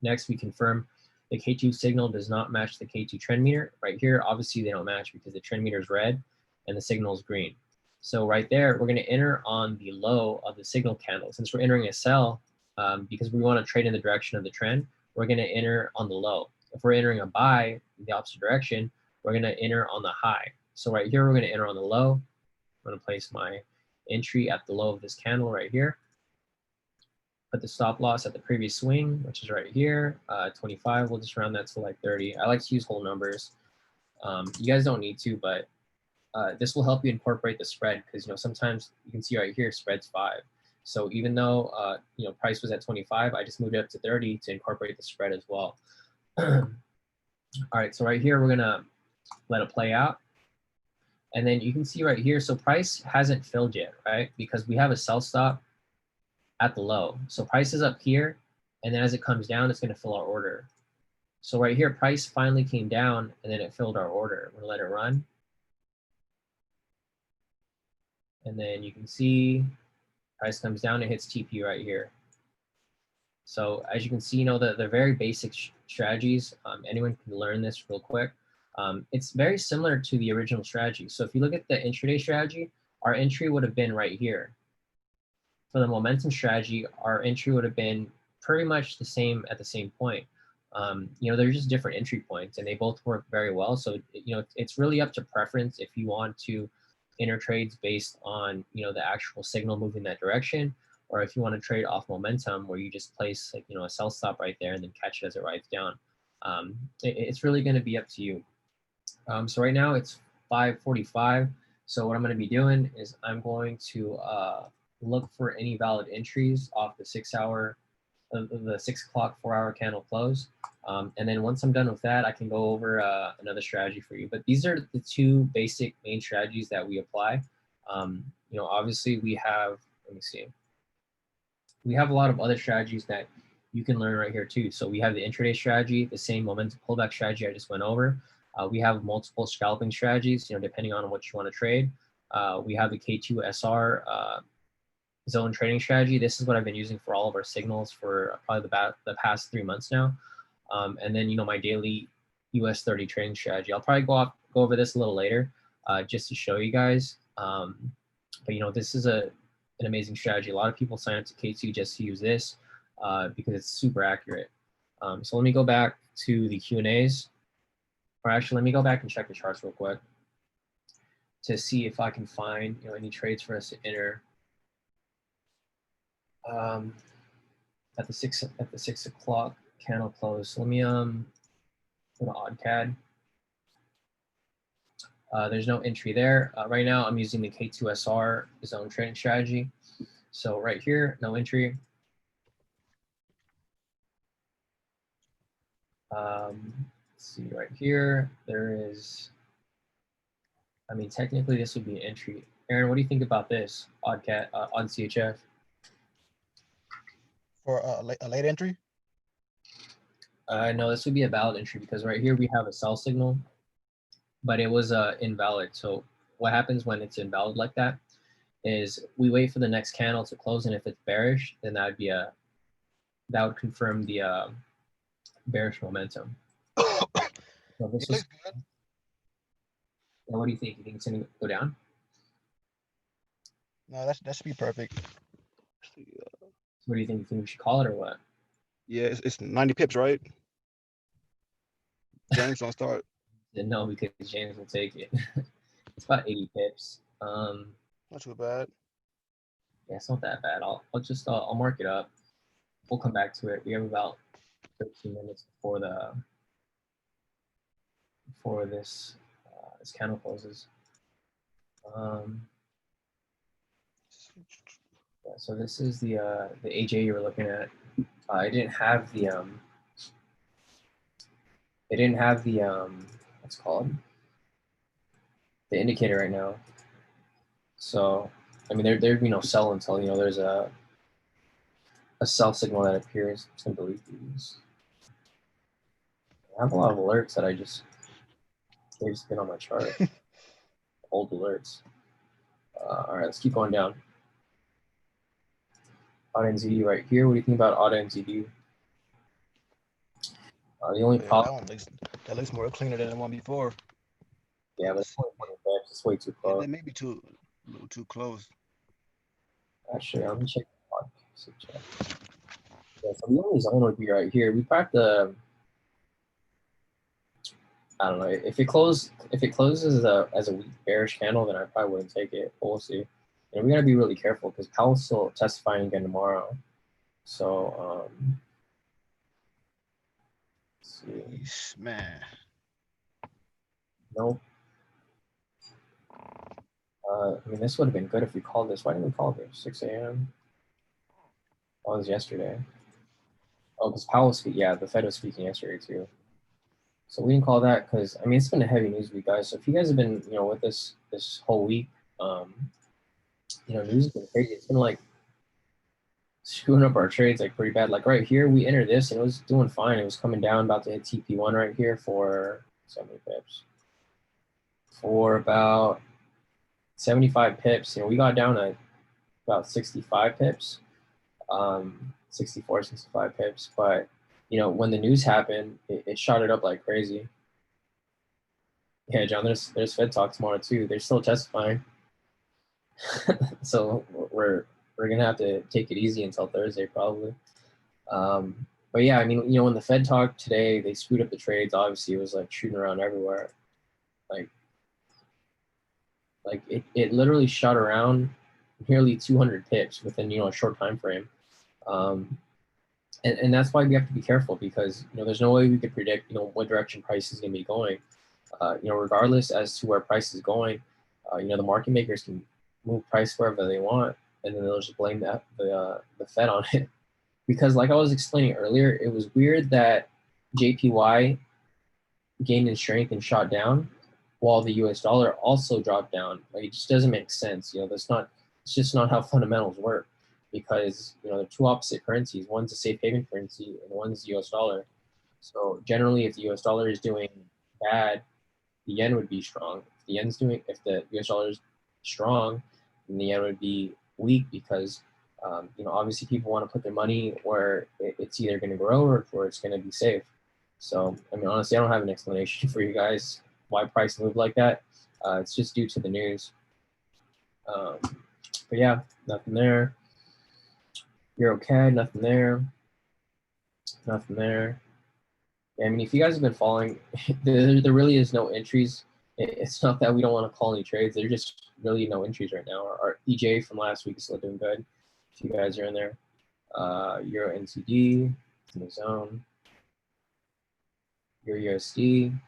Next, we confirm the K2 signal does not match the K2 trend meter. Right here, obviously they don't match because the trend meter is red and the signal is green. So right there, we're going to enter on the low of the signal candle. Since we're entering a sell, because we want to trade in the direction of the trend, we're going to enter on the low. If we're entering a buy in the opposite direction, we're going to enter on the high. So right here, we're going to enter on the low. I'm going to place my entry at the low of this candle right here. Put the stop loss at the previous swing, which is right here, 25. We'll just round that to like 30. I like to use whole numbers. You guys don't need to, but this will help you incorporate the spread because sometimes you can see right here spread's 5. So even though price was at 25, I just moved it up to 30 to incorporate the spread as well. All right, so right here we're gonna let it play out, and then you can see right here. So price hasn't filled yet, right? Because we have a sell stop at the low. So price is up here, and then as it comes down, it's gonna fill our order. So right here, price finally came down, and then it filled our order. We're gonna let it run. And then you can see price comes down and hits TP right here. So as you can see, the very basic strategies, anyone can learn this real quick. It's very similar to the original strategy. So if you look at the intraday strategy, our entry would have been right here. For the momentum strategy, our entry would have been pretty much the same at the same point. They're just different entry points and they both work very well. So, it's really up to preference if you want to enter trades based on, the actual signal moving that direction, or if you want to trade off momentum where you just place a sell stop right there and then catch it as it rides down. It's really going to be up to you. So right now it's 5:45. So what I'm going to be doing is I'm going to look for any valid entries off the 6 o'clock 4-hour candle close. And then once I'm done with that, I can go over another strategy for you. But these are the two basic main strategies that we apply. Obviously we have, let me see. We have a lot of other strategies that you can learn right here too. So we have the intraday strategy, the same momentum pullback strategy I just went over. We have multiple scalping strategies, depending on what you want to trade. We have the K2 SR zone trading strategy. This is what I've been using for all of our signals for probably the past 3 months now. And then, my daily US 30 trading strategy. I'll probably go over this a little later just to show you guys. But, this is an amazing strategy. A lot of people sign up to K2 just to use this because it's super accurate. So let me go back to the Q&As. Or actually, let me go back and check the charts real quick to see if I can find any trades for us to enter at the 6 o'clock candle close. So let me go to OddCAD. There's no entry there. Right now, I'm using the K2SR zone trading strategy. So right here, no entry. Let's see right here, there is, technically this would be an entry. Aaron, what do you think about this on CHF? For a late entry? No, this would be a valid entry because right here we have a sell signal, but it was invalid. So what happens when it's invalid like that is we wait for the next candle to close, and if it's bearish, then that would confirm the bearish momentum. So this It looks was, good. what do you think? You think it's going to go down? No, that should be perfect. What do you think? You think we should call it or what? Yeah, it's 90 pips, right? James don't start. No, because James will take it. It's about 80 pips. Not too bad. Yeah, it's not that bad. I'll mark it up. We'll come back to it. We have about 13 minutes before this candle closes. Yeah, so this is the AJ you were looking at. I didn't have the what's it called, the indicator right now. So I mean there'd be no sell until there's a sell signal that appears. I'm just gonna delete these. I have a lot of alerts that they've just been on my chart. Old alerts. All right, let's keep going down. Auto NZD right here. What do you think about Auto NZD? The only problem. That looks more cleaner than the one before. Yeah, but it's only 20 pips. It's way too close. Yeah, that may be a little too close. Actually, let me check the podcast. Yeah, so the only zone would be right here. We probably have to. I don't know if it closes as a weak bearish candle, then I probably wouldn't take it. But we'll see. And we gotta be really careful because Powell's still testifying again tomorrow. So let's see. Man. Nope. I mean, this would have been good if we called this. Why didn't we call this? 6 a.m. Oh, it was yesterday. Oh, because Powell was speaking. Yeah, the Fed was speaking yesterday too. So we didn't call that because I mean it's been a heavy news week, guys. So if you guys have been with us this whole week, news has been crazy. It's been like screwing up our trades like pretty bad. Like right here, we entered this and it was doing fine. It was coming down, about to hit TP1 right here for 70 pips. For about 75 pips, we got down at about 65 pips, 64, 65 pips. But when the news happened, it shot it up like crazy. Yeah, John, there's Fed talk tomorrow too. They're still testifying. So we're gonna have to take it easy until Thursday probably. But yeah, I mean, when the Fed talked today, they screwed up the trades. Obviously, it was like shooting around everywhere. Like it literally shot around nearly 200 pips within a short time frame. And that's why we have to be careful because there's no way we could predict what direction price is going to be going. Regardless as to where price is going, the market makers can move price wherever they want, and then they'll just blame the Fed on it. Because like I was explaining earlier, it was weird that JPY gained in strength and shot down, while the U.S. dollar also dropped down. Like it just doesn't make sense. It's just not how fundamentals work. Because they're two opposite currencies. One's a safe haven currency, and one's the U.S. dollar. So generally, if the U.S. dollar is doing bad, the yen would be strong. If the U.S. dollar is strong, then the yen would be weak because obviously people want to put their money where it's either going to grow or where it's going to be safe. So I mean, honestly, I don't have an explanation for you guys why price moved like that. It's just due to the news. But yeah, nothing there. Euro CAD, nothing there. Nothing there. Yeah, I mean, if you guys have been following, there really is no entries. It's not that we don't want to call any trades. There's just really no entries right now. Our EJ from last week is still doing good. If you guys are in there. Euro NCD in the zone. Euro USD,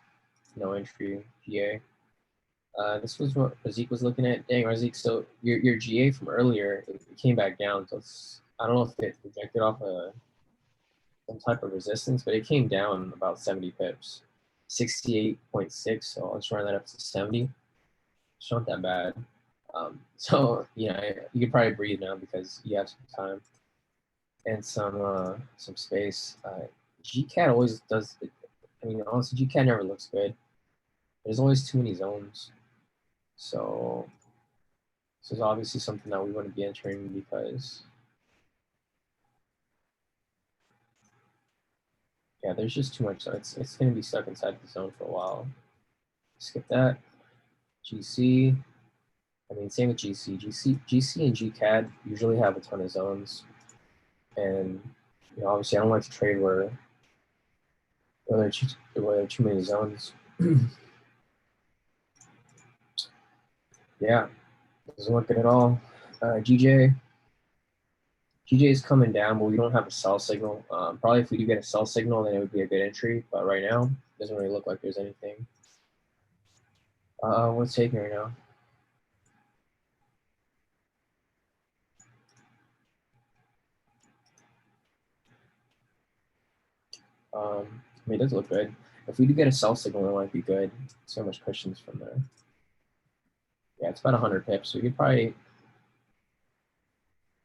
no entry. GA. This was what Razik was looking at. Dang, Razik, so your GA from earlier, it came back down. So I don't know if it rejected off some type of resistance, but it came down about 70 pips, 68.6. So I'll just run that up to 70. It's not that bad. So you can probably breathe now because you have some time and some space. GCAD always does. I mean, honestly, GCAD never looks good. There's always too many zones. So this is obviously something that we wouldn't be entering because, yeah, there's just too much. So it's going to be stuck inside the zone for a while. Skip that. GC. I mean, same with GC. GC and GCAD usually have a ton of zones. And, you know, obviously I don't like to trade where there are too many zones. Yeah, doesn't look good at all. GJ is coming down, but we don't have a sell signal. Probably if we do get a sell signal, then it would be a good entry. But right now, it doesn't really look like there's anything. What's taking right now? I mean, it does look good. If we do get a sell signal, it might be good. So much cushions from there. Yeah, it's about 100 pips. So you could probably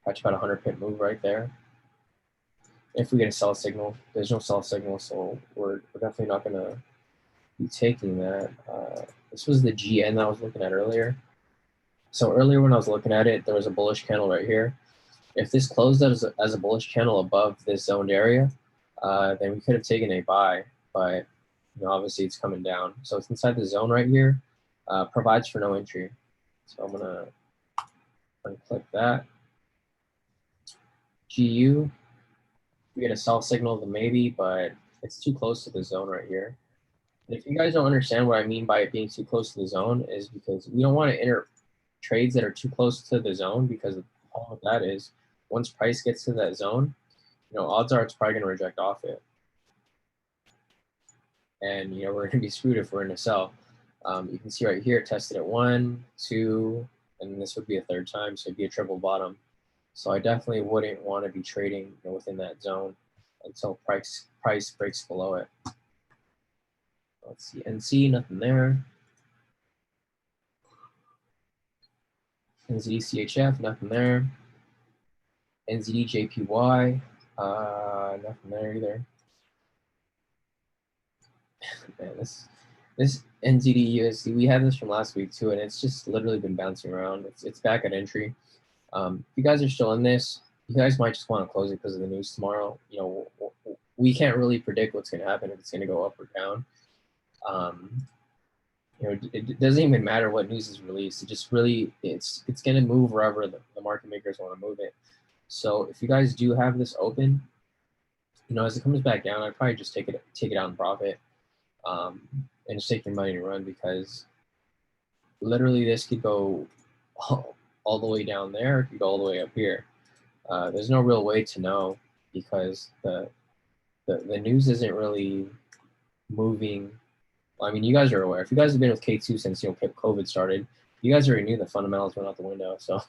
catch about 100 pip move right there. If we get a sell signal, there's no sell signal, so we're definitely not going to be taking that. This was the GN that I was looking at earlier. So earlier when I was looking at it, there was a bullish candle right here. If this closed as a bullish candle above this zoned area, then we could have taken a buy, but you know, obviously it's coming down. So it's inside the zone right here, provides for no entry. So I'm gonna unclick that. GU, we get a sell signal, then maybe, but it's too close to the zone right here. And if you guys don't understand what I mean by it being too close to the zone, is because we don't want to enter trades that are too close to the zone, because the problem with that is once price gets to that zone, you know, odds are it's probably going to reject off it. And, you know, we're going to be screwed if we're in a sell. You can see right here, it tested at 1, 2, and this would be a third time, so it'd be a triple bottom. So I definitely wouldn't want to be trading, you know, within that zone until price breaks below it. Let's see, NC, nothing there. NZD CHF, nothing there. NZD JPY, nothing there either. Man, this NZD USD, we had this from last week too, and it's just literally been bouncing around. It's back at entry. If you guys are still in this, you guys might just want to close it because of the news tomorrow. You know, we can't really predict what's going to happen, if it's going to go up or down. You know, it doesn't even matter what news is released. It just really, it's going to move wherever the market makers want to move it. So if you guys do have this open, you know, as it comes back down, I'd probably just take it out in profit, and just take your money and run, because literally this could go all the way down there, it could go all the way up here. There's no real way to know, because the news isn't really moving. I mean, you guys are aware. If you guys have been with K2 since, you know, COVID started, you guys already knew the fundamentals went out the window. So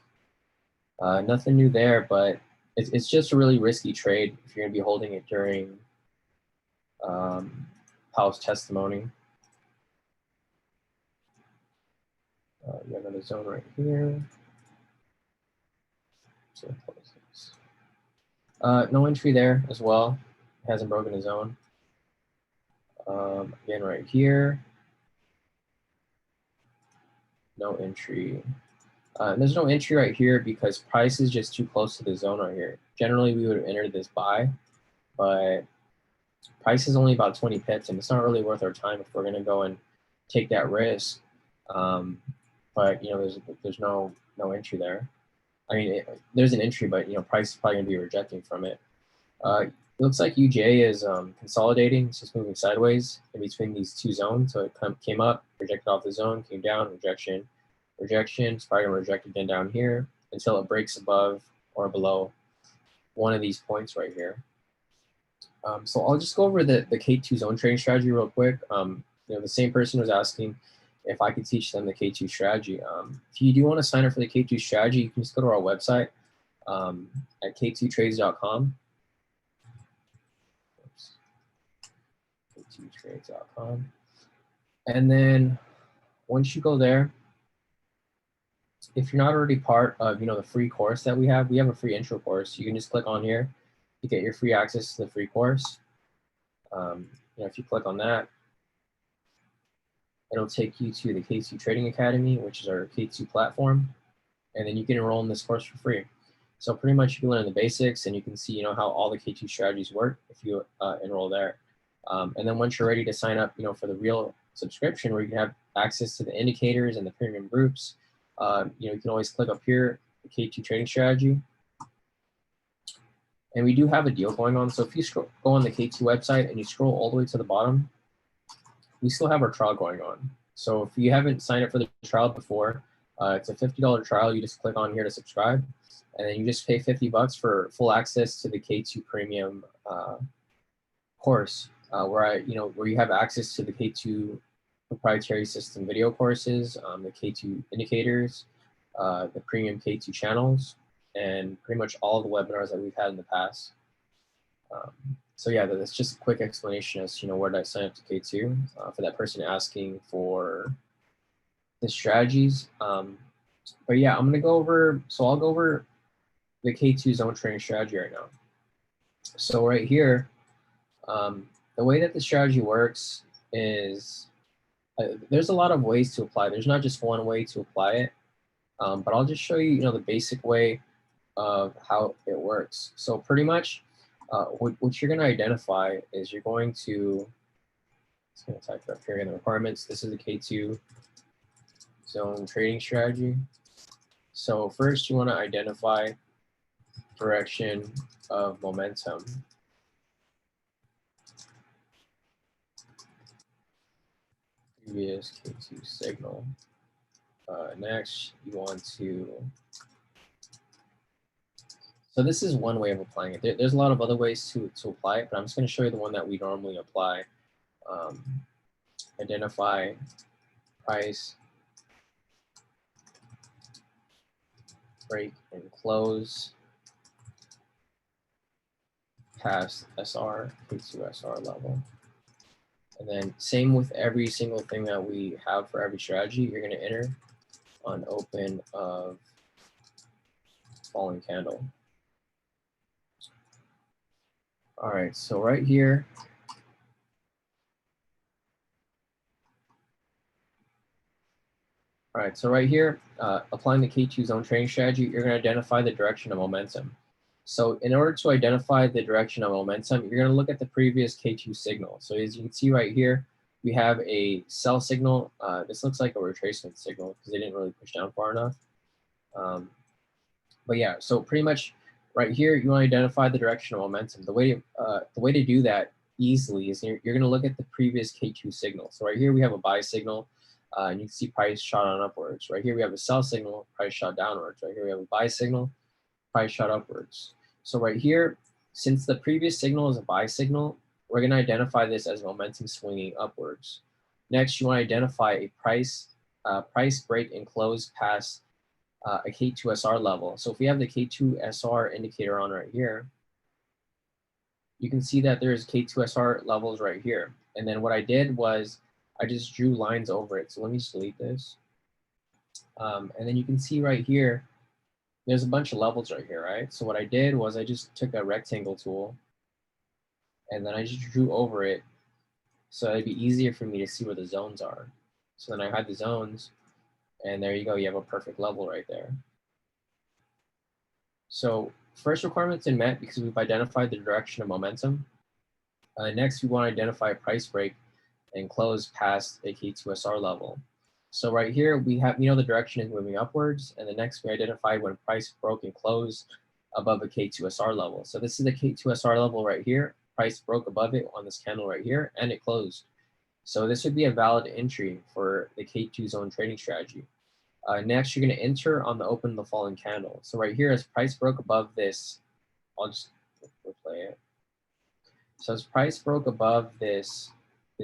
nothing new there, but it's just a really risky trade if you're going to be holding it during Powell's testimony. You have another zone right here. So no entry there as well. It hasn't broken a zone. Again, right here, no entry. There's no entry right here because price is just too close to the zone right here. Generally, we would have entered this buy, but price is only about 20 pips, and it's not really worth our time if we're going to go and take that risk. But you know, there's no entry there. I mean, there's an entry, but you know, price is probably going to be rejecting from it. It looks like UJ is consolidating. It's just moving sideways in between these two zones. So it came up, rejected off the zone, came down, rejection, it's probably going to reject again down here until it breaks above or below one of these points right here. So I'll just go over the K2 zone trading strategy real quick. You know, the same person was asking if I could teach them the K2 strategy. If you do want to sign up for the K2 strategy, you can just go to our website at k2trades.com. K2trades.com. And then once you go there, if you're not already part of, you know, the free course that we have a free intro course. You can just click on here to get your free access to the free course. If you click on that, it'll take you to the K2 Trading Academy, which is our K2 platform, and then you can enroll in this course for free. So pretty much you can learn the basics, and you can see how all the K2 strategies work if you enroll there. And then once you're ready to sign up, for the real subscription where you can have access to the indicators and the premium groups, you can always click up here, the K2 Trading Strategy. And we do have a deal going on. So if you go on the K2 website and you scroll all the way to the bottom, we still have our trial going on. So if you haven't signed up for the trial before, it's a $50 trial. You just click on here to subscribe, and then you just pay $50 for full access to the K2 Premium course, where you have access to the K2 Proprietary System video courses, the K2 indicators, the premium K2 channels, and pretty much all the webinars that we've had in the past. So yeah, that's just a quick explanation as where did I sign up to K2 for that person asking for the strategies. But yeah, I'm gonna go over. So I'll go over the K2 zone trading strategy right now. So right here, the way that the strategy works is there's a lot of ways to apply. There's not just one way to apply it, but I'll just show you, the basic way of how it works. So pretty much, what you're going to identify is you're going to. It's going to type it up here in the requirements. This is the K2 zone trading strategy. So first, you want to identify direction of momentum. Previous K2 signal. Next, you want to. So this is one way of applying it. There's a lot of other ways to apply it, but I'm just going to show you the one that we normally apply. Identify price, break, and close past SR, K2 SR level. And then same with every single thing that we have for every strategy, you're going to enter on open of falling candle. All right, so right here, applying the K2 zone trading strategy, you're going to identify the direction of momentum. So in order to identify the direction of momentum, you're going to look at the previous K2 signal. So as you can see right here, we have a sell signal. This looks like a retracement signal because they didn't really push down far enough. But yeah, so pretty much right here, you want to identify the direction of momentum. The way to do that easily is you're going to look at the previous K2 signal. So right here, we have a buy signal. And you can see price shot on upwards. Right here, we have a sell signal, price shot downwards. Right here, we have a buy signal, price shot upwards. So right here, since the previous signal is a buy signal, we're going to identify this as momentum swinging upwards. Next, you want to identify a price break and close past a K2 SR level. So if we have the K2 SR indicator on right here, you can see that there's K2 SR levels right here. And then what I did was I just drew lines over it. So let me just delete this. And then you can see right here, there's a bunch of levels right here, right? So what I did was I just took a rectangle tool and then I just drew over it so it'd be easier for me to see where the zones are. So then I had the zones, and there you go, you have a perfect level right there. So first requirement's been met because we've identified the direction of momentum. Next, we want to identify a price break and close past a K2 SR level. So right here, we have, the direction is moving upwards, and the next we identified when price broke and closed above a K2 SR level. So this is the K2 SR level right here. Price broke above it on this candle right here, and it closed. So this would be a valid entry for the K2 zone trading strategy. Next, you're going to enter on the open of the falling candle. So right here, as price broke above this, I'll just replay it. So as price broke above this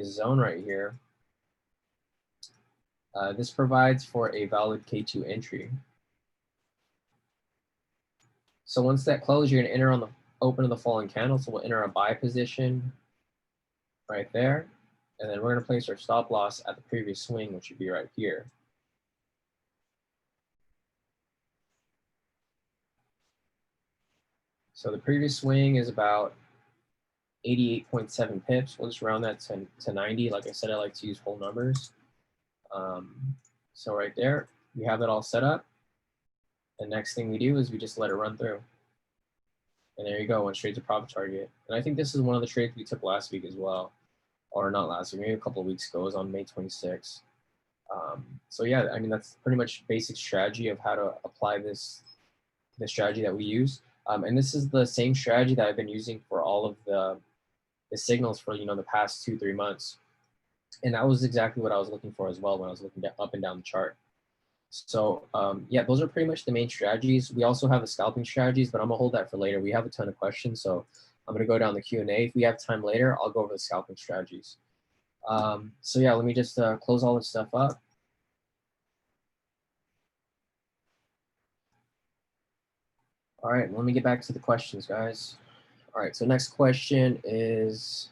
zone right here, this provides for a valid K2 entry. So once that closes, you're going to enter on the open of the falling candle. So we'll enter a buy position right there. And then we're going to place our stop loss at the previous swing, which would be right here. So the previous swing is about 88.7 pips. We'll just round that to 90. Like I said, I like to use whole numbers. So right there, we have it all set up. The next thing we do is we just let it run through. And there you go, went straight to profit target. And I think this is one of the trades we took last week as well. Or not last week, maybe a couple of weeks ago. It was on May 26th. So yeah, I mean, that's pretty much basic strategy of how to apply the strategy that we use. And this is the same strategy that I've been using for all of the signals for, the past 2-3 months. And that was exactly what I was looking for as well when I was looking up and down the chart. So yeah, those are pretty much the main strategies. We also have the scalping strategies, but I'm gonna hold that for later. We have a ton of questions, so I'm gonna go down the Q&A. If we have time later, I'll go over the scalping strategies. So yeah, let me just close all this stuff up. All right, let me get back to the questions, guys. All right, so next question is,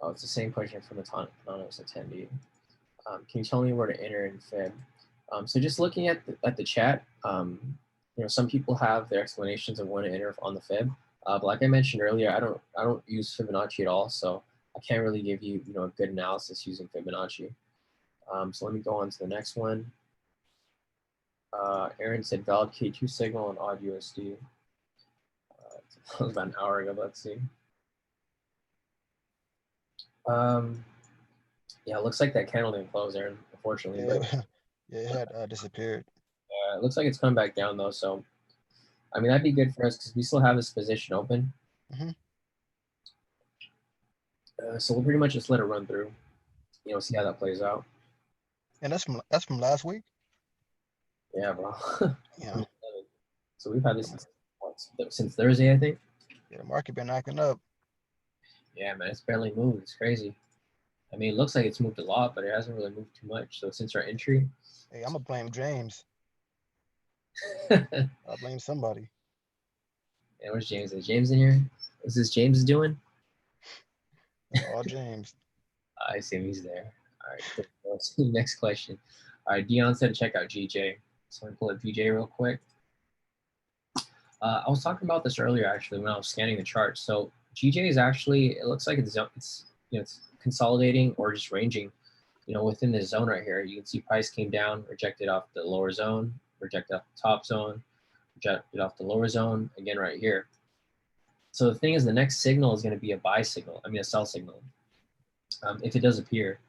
oh, it's the same question from the anonymous attendee. Can you tell me where to enter in Fib? So just looking at the chat, some people have their explanations of when to enter on the Fib. But like I mentioned earlier, I don't use Fibonacci at all, so I can't really give you a good analysis using Fibonacci. So let me go on to the next one. Aaron said valid K2 signal on odd USD. That was about an hour ago. Let's see. Yeah, it looks like that candle didn't close, Aaron, unfortunately. Yeah, But yeah, it had disappeared. it looks like it's coming back down though. So, I mean, that'd be good for us because we still have this position open. So we'll pretty much just let it run through, see how that plays out. And that's from last week. Yeah, bro. Yeah. So we've had this since Thursday, I think. Yeah, the market been acting up. Yeah, man, it's barely moved. It's crazy. I mean, it looks like it's moved a lot, but it hasn't really moved too much. So since our entry, Hey, I'm gonna blame James. I'll blame somebody. Yeah, where's James? Is James in here? Is this James doing? All James. I see him. He's there. All right. Cool. Let's see the next question. All right. Dion said to check out GJ. So I'm going to pull up GJ real quick. I was talking about this earlier, actually, when I was scanning the chart. So GJ is actually, it looks like it's consolidating or just ranging, within this zone right here. You can see price came down, rejected off the lower zone, rejected off the top zone, rejected off the lower zone, again right here. So the thing is, the next signal is going to be a buy signal. I mean, a sell signal. If it does appear,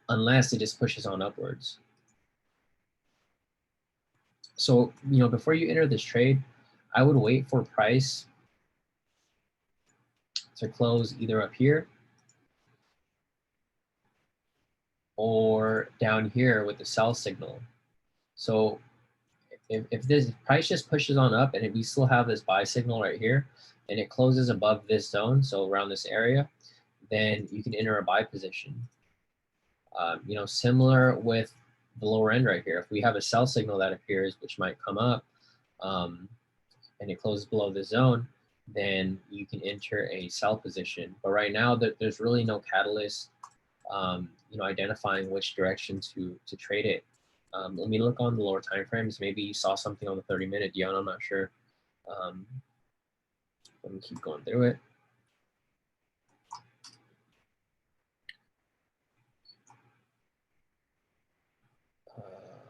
unless it just pushes on upwards. So, before you enter this trade, I would wait for price to close either up here or down here with the sell signal. So if this price just pushes on up and if we still have this buy signal right here and it closes above this zone, so around this area, then you can enter a buy position. Similar with the lower end right here. If we have a sell signal that appears, which might come up, and it closes below the zone, then you can enter a sell position. But right now, there's really no catalyst, identifying which direction to trade it. Let me look on the lower time frames. Maybe you saw something on the 30-minute, Dion. I'm not sure. Let me keep going through it.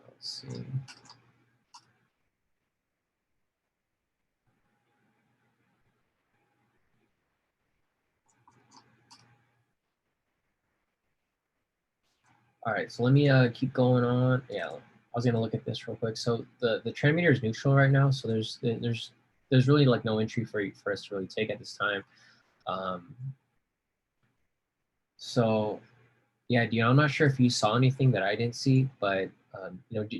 Let's see. All right, so let me keep going on. Yeah, I was gonna look at this real quick. So the trend meter is neutral right now, so there's really like no entry for us to really take at this time. So yeah, Dion, I'm not sure if you saw anything that I didn't see, but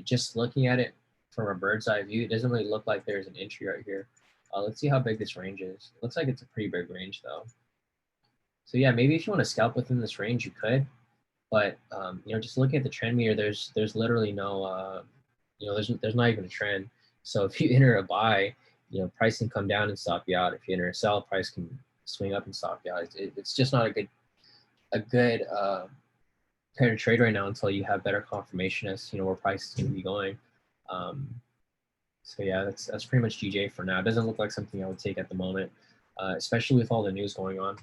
just looking at it from a bird's eye view, it doesn't really look like there's an entry right here. Let's see how big this range is. It looks like it's a pretty big range though. So yeah, maybe if you want to scalp within this range, you could. But just looking at the trend meter, there's literally no, there's not even a trend. So if you enter a buy, price can come down and stop you out. If you enter a sell, price can swing up and stop you out. It's just not a good pair to trade right now until you have better confirmation as where price is going to be going. So yeah, that's pretty much GJ for now. It doesn't look like something I would take at the moment, especially with all the news going on.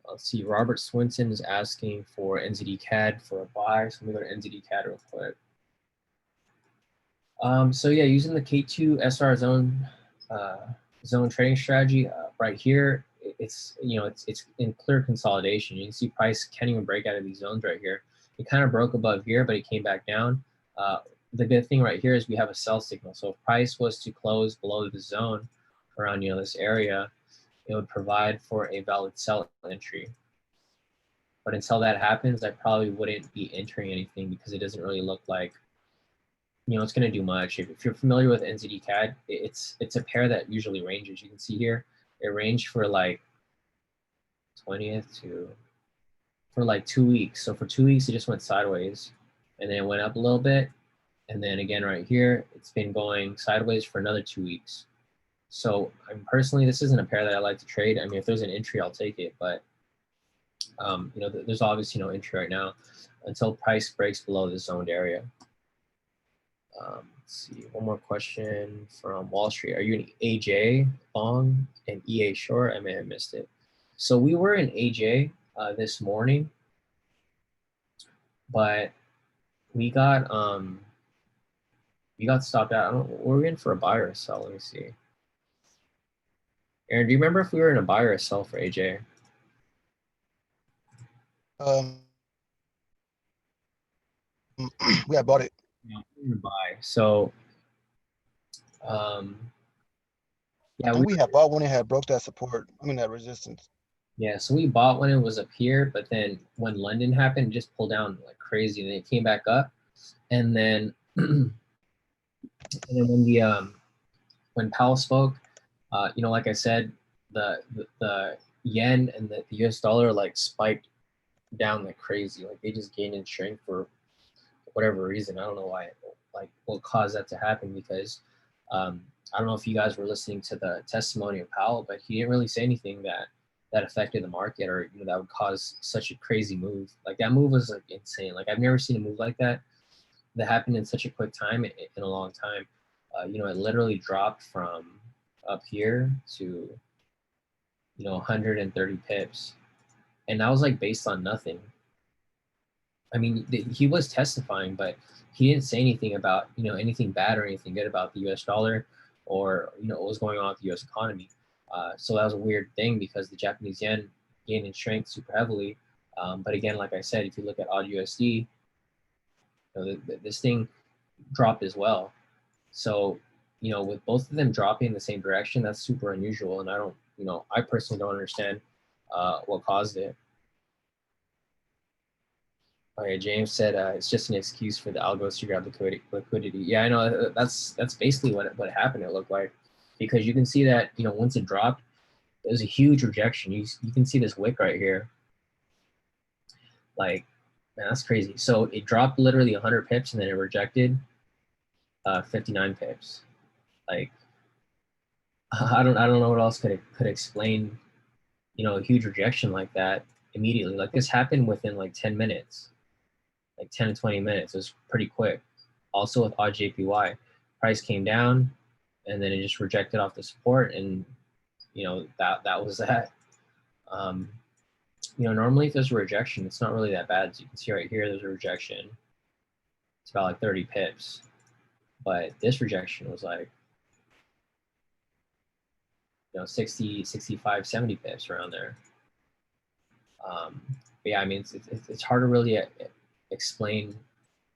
Let's see, Robert Swinton is asking for NZD CAD for a buy. So let me go to NZD CAD real quick. So yeah, using the K2 SR zone trading strategy right here, it's in clear consolidation. You can see price can't even break out of these zones right here. It kind of broke above here, but it came back down. The good thing right here is we have a sell signal. So if price was to close below the zone around this area, it would provide for a valid sell entry. But until that happens, I probably wouldn't be entering anything because it doesn't really look like it's going to do much. If you're familiar with NZD CAD, it's a pair that usually ranges. You can see here, it ranged for like 20th for like 2 weeks. So for 2 weeks, it just went sideways and then it went up a little bit. And then again, right here, it's been going sideways for another 2 weeks. So personally, this isn't a pair that I like to trade. I mean, if there's an entry, I'll take it. But, there's obviously no entry right now until price breaks below the zoned area. Let's see, one more question from Wall Street. Are you an AJ long and EA short? I may have missed it. So we were in AJ this morning, but we got stopped out. I don't know, were we in for a buy or a sell? Let me see. Aaron, do you remember if we were in a buy or a sell for AJ? We had bought it. Yeah, we were in a buy. So yeah, I think we had bought when it had broke that support. I mean that resistance. Yeah, so we bought when it was up here, but then when London happened, it just pulled down like crazy, and then it came back up, and then when Powell spoke, like I said, the yen and the US dollar like spiked down like crazy, like they just gained in strength for whatever reason. I don't know why, like what caused that to happen, because I don't know if you guys were listening to the testimony of Powell, but he didn't really say anything that affected the market or that would cause such a crazy move. Like that move was like insane. Like I've never seen a move like that happened in such a quick time in a long time. It literally dropped from up here to 130 pips, and that was like based on nothing. I mean, he was testifying, but he didn't say anything about anything bad or anything good about the U.S. dollar or what was going on with the U.S. economy. So that was a weird thing because the Japanese yen gained in strength super heavily. But again, like I said, if you look at AUD USD, this thing dropped as well. So with both of them dropping in the same direction, that's super unusual, and I personally don't understand what caused it. Okay, James said it's just an excuse for the algos to grab liquidity. Yeah, I know that's basically what happened. It looked like, because you can see that once it dropped, it was a huge rejection. You can see this wick right here. Like, man, that's crazy. So it dropped literally 100 pips and then it rejected 59 pips. Like, I don't know what else could explain a huge rejection like that immediately. Like this happened within like 10 minutes. Like 10 to 20 minutes. It was pretty quick. Also with AUD/JPY, price came down and then it just rejected off the support, and that was that. Normally if there's a rejection, it's not really that bad. As you can see right here, there's a rejection. It's about like 30 pips. But this rejection was like 60, 65, 70 pips around there. But yeah, I mean it's hard to really explain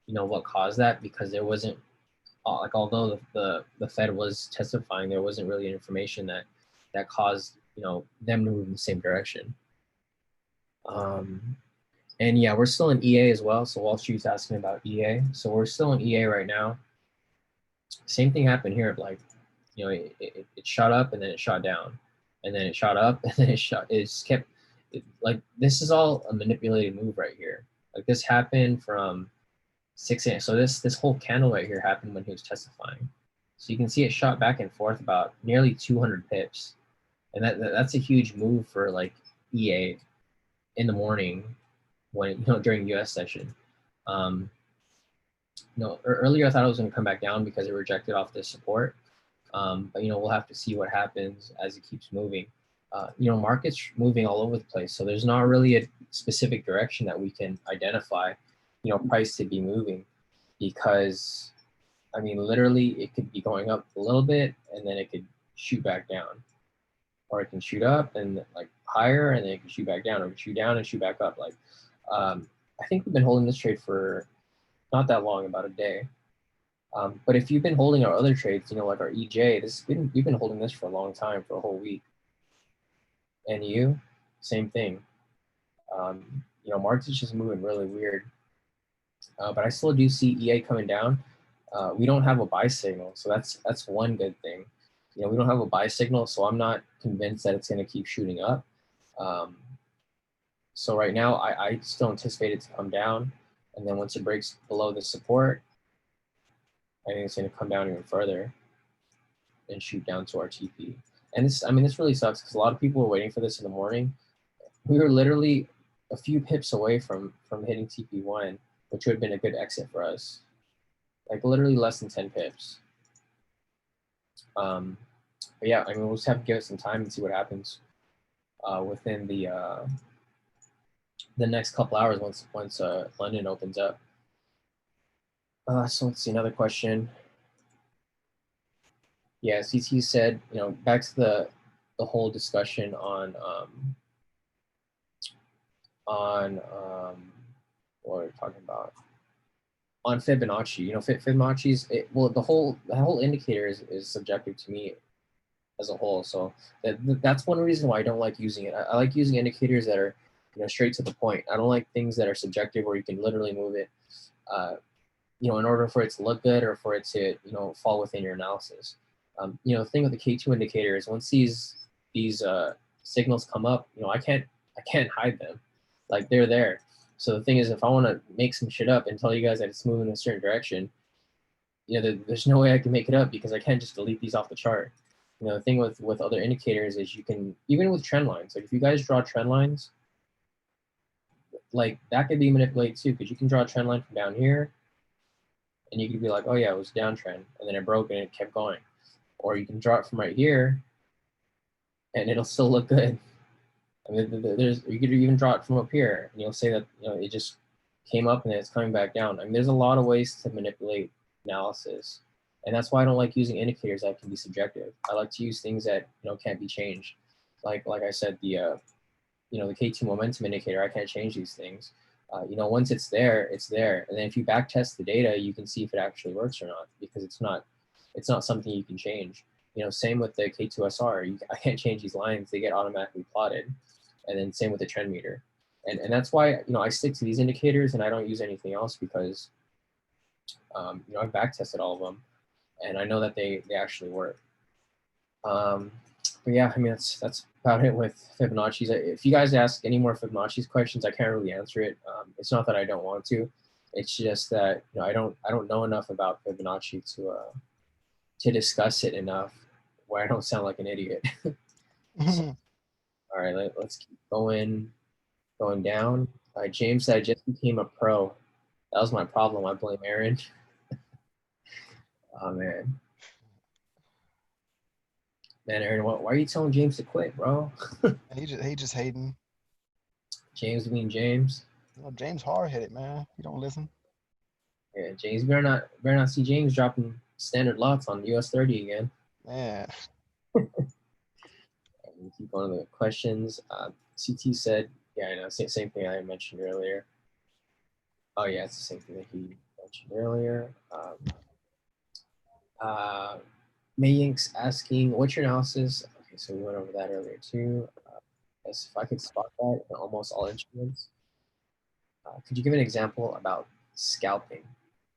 what caused that, because there wasn't like, although the Fed was testifying, there wasn't really information that caused them to move in the same direction. And yeah, we're still in EA as well. So Wall Street's asking about EA. So we're still in EA right now. Same thing happened here. Like it shot up and then it shot down, and then it shot up and then like this is all a manipulated move right here. Like this happened from 6 a.m. So this whole candle right here happened when he was testifying. So you can see it shot back and forth about nearly 200 pips, and that's a huge move for like EA in the morning when during U.S. session. Earlier I thought it was going to come back down because it rejected off this support. But we'll have to see what happens as it keeps moving. Markets moving all over the place, so there's not really a specific direction that we can identify, price to be moving, because literally it could be going up a little bit and then it could shoot back down, or it can shoot up and like higher and then it can shoot back down, or shoot down and shoot back up. Like, I think we've been holding this trade for not that long, about a day. But if you've been holding our other trades, like our EJ, we've been holding this for a long time, for a whole week. And same thing. Markets just moving really weird. But I still do see EA coming down. We don't have a buy signal, so that's one good thing. We don't have a buy signal, so I'm not convinced that it's going to keep shooting up. So right now, I still anticipate it to come down, and then once it breaks below the support, I think it's going to come down even further and shoot down to our TP. And this really sucks because a lot of people were waiting for this in the morning. We were literally a few pips away from hitting TP1, which would have been a good exit for us. Like literally less than 10 pips. But yeah, we'll just have to give it some time and see what happens within the next couple hours once London opens up. So let's see, another question. Yeah, CT said, back to the whole discussion on what we're talking about on Fibonacci. Fibonacci's the whole indicator is subjective to me as a whole. So that's one reason why I don't like using it. I like using indicators that are straight to the point. I don't like things that are subjective where you can literally move it in order for it to look good or for it to fall within your analysis. The thing with the K2 indicator is once these signals come up, I can't hide them. Like, they're there. So the thing is, if I want to make some shit up and tell you guys that it's moving in a certain direction, there's no way I can make it up because I can't just delete these off the chart. The thing with other indicators is you can, even with trend lines, like if you guys draw trend lines, like that could be manipulated too, because you can draw a trend line from down here and you could be like, oh yeah, it was downtrend, and then it broke and it kept going. Or you can draw it from right here and it'll still look good. You could even draw it from up here and you'll say that it just came up and then it's coming back down. There's a lot of ways to manipulate analysis, and that's why I don't like using indicators that can be subjective. I like to use things that can't be changed. Like I said, the K2 momentum indicator, I can't change these things. Once it's there, it's there. And then if you back test the data, you can see if it actually works or not, because it's not something you can change. Same with the K2SR. I can't change these lines. They get automatically plotted. And then same with the trend meter. And that's why, I stick to these indicators and I don't use anything else, because, I've back tested all of them and I know that they actually work. But yeah, that's about it with Fibonacci's. If you guys ask any more Fibonacci's questions, I can't really answer it. It's not that I don't want to. It's just that I don't know enough about Fibonacci to discuss it enough where I don't sound like an idiot. So, all right, let's keep going down. James said, I just became a pro. That was my problem. I blame Aaron. Oh man. Man, Aaron, why are you telling James to quit, bro? he just hating. James being James. James hard headed, man. He don't listen. Yeah, James, better not see James dropping standard lots on US 30 again. Man. We keep going to the questions. CT said, yeah, I know, same thing I mentioned earlier. Oh yeah, it's the same thing that he mentioned earlier. Mayink's asking, what's your analysis? Okay, so we went over that earlier too. If I could spot that in almost all instruments. Could you give an example about scalping?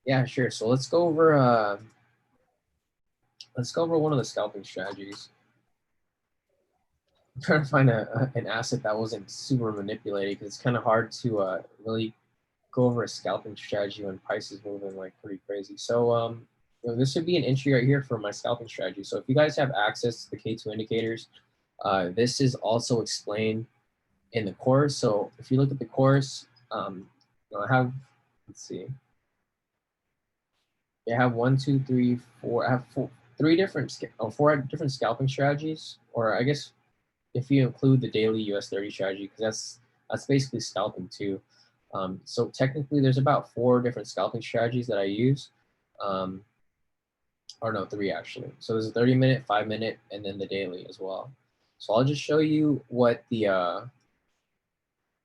Yeah, sure. So let's go over one of the scalping strategies. I'm trying to find an asset that wasn't super manipulated, because it's kind of hard to really go over a scalping strategy when price is moving like pretty crazy. So this would be an entry right here for my scalping strategy. So if you guys have access to the K2 indicators, this is also explained in the course. So if you look at the course, I have, let's see. I have 1, 2, 3, 4. I have four different scalping strategies, or I guess if you include the daily US 30 strategy, because that's basically scalping too. So technically, there's about 4 different scalping strategies that I use, or no, 3 actually. So there's a 30-minute, 5-minute, and then the daily as well. So I'll just show you what the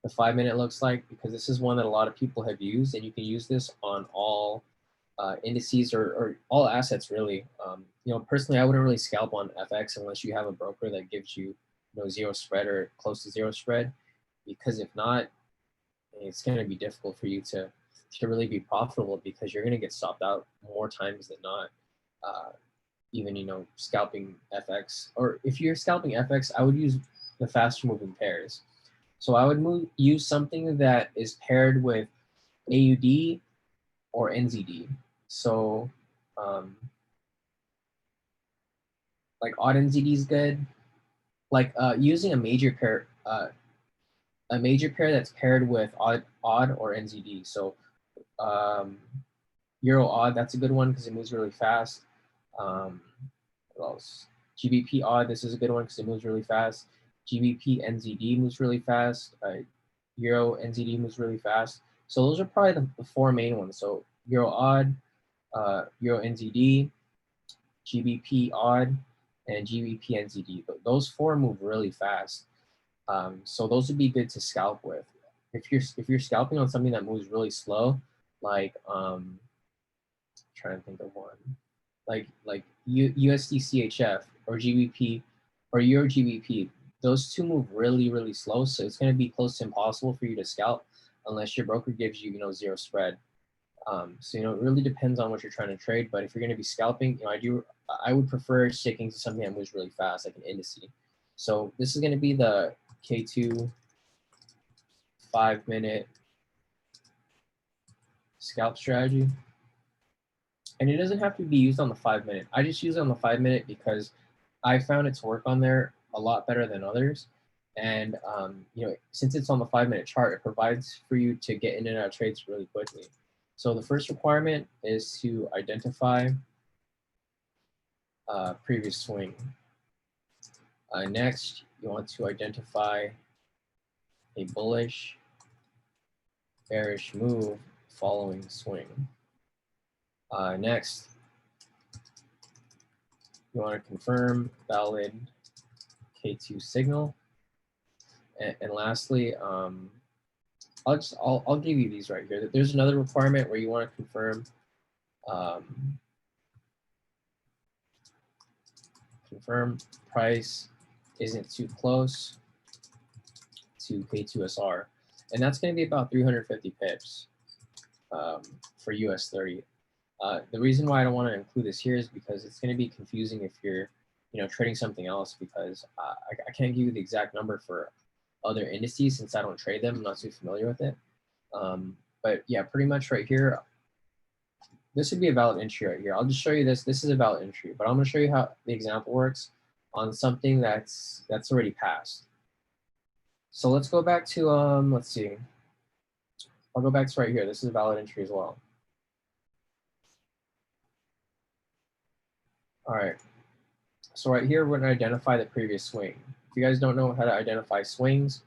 5-minute looks like, because this is one that a lot of people have used, and you can use this on all indices or all assets really. You know, personally, I wouldn't really scalp on FX unless you have a broker that gives you, you know, zero spread or close to zero spread, because if not, it's going to be difficult for you to really be profitable, because you're going to get stopped out more times than not. Even, you know, scalping FX, or if you're scalping FX, I would use the faster moving pairs. So I would use something that is paired with AUD or NZD. So like odd NZD is good. Like using a major pair that's paired with odd or NZD. So Euro odd, that's a good one because it moves really fast. What else? GBP odd, this is a good one because it moves really fast. GBP NZD moves really fast. Euro NZD moves really fast. So those are probably the 4 main ones. So Euro odd, Euro NZD, GBP odd, and GBP NZD. Those 4 move really fast. So those would be good to scalp with. If you're scalping on something that moves really slow, like trying to think of one, like USD CHF or GBP or Euro GBP, those 2 move really slow. So it's going to be close to impossible for you to scalp unless your broker gives you, you know, zero spread. So, you know, it really depends on what you're trying to trade. But if you're going to be scalping, you know, I would prefer sticking to something that moves really fast, like an indice. So this is going to be the K² 5-minute scalp strategy. And it doesn't have to be used on the 5-minute. I just use it on the 5-minute because I found it to work on there a lot better than others. And, you know, since it's on the 5-minute chart, it provides for you to get in and out of trades really quickly. So the first requirement is to identify previous swing. Next, you want to identify a bullish, bearish move following swing. Next, you want to confirm valid K2 signal. And lastly, I'll give you these right here. There's another requirement where you want to confirm price isn't too close to K2SR, and that's going to be about 350 pips for US 30. The reason why I don't want to include this here is because it's going to be confusing if you're, you know, trading something else, because I can't give you the exact number for other indices since I don't trade them. I'm not too familiar with it. But yeah, pretty much right here, this would be a valid entry right here. I'll just show you this. This is a valid entry, but I'm going to show you how the example works on something that's already passed. So let's go back to, let's see. I'll go back to right here. This is a valid entry as well. All right. So right here, we're going to identify the previous swing. If you guys don't know how to identify swings,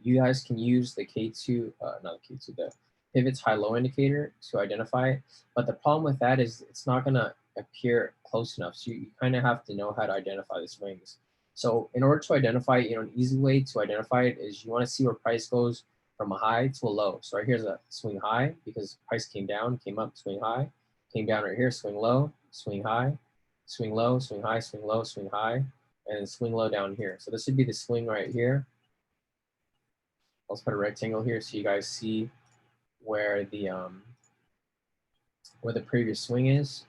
you guys can use the K2, not the K2, the pivots high-low indicator to identify it. But the problem with that is it's not going to appear close enough. So you kind of have to know how to identify the swings. So in order to identify, you know, an easy way to identify it is you want to see where price goes from a high to a low. So right here's a swing high because price came down, came up, swing high, came down right here, swing low, swing high, swing low, swing high, swing low, swing high, and swing low down here. So this would be the swing right here. Let's put a rectangle here so you guys see where the previous swing is.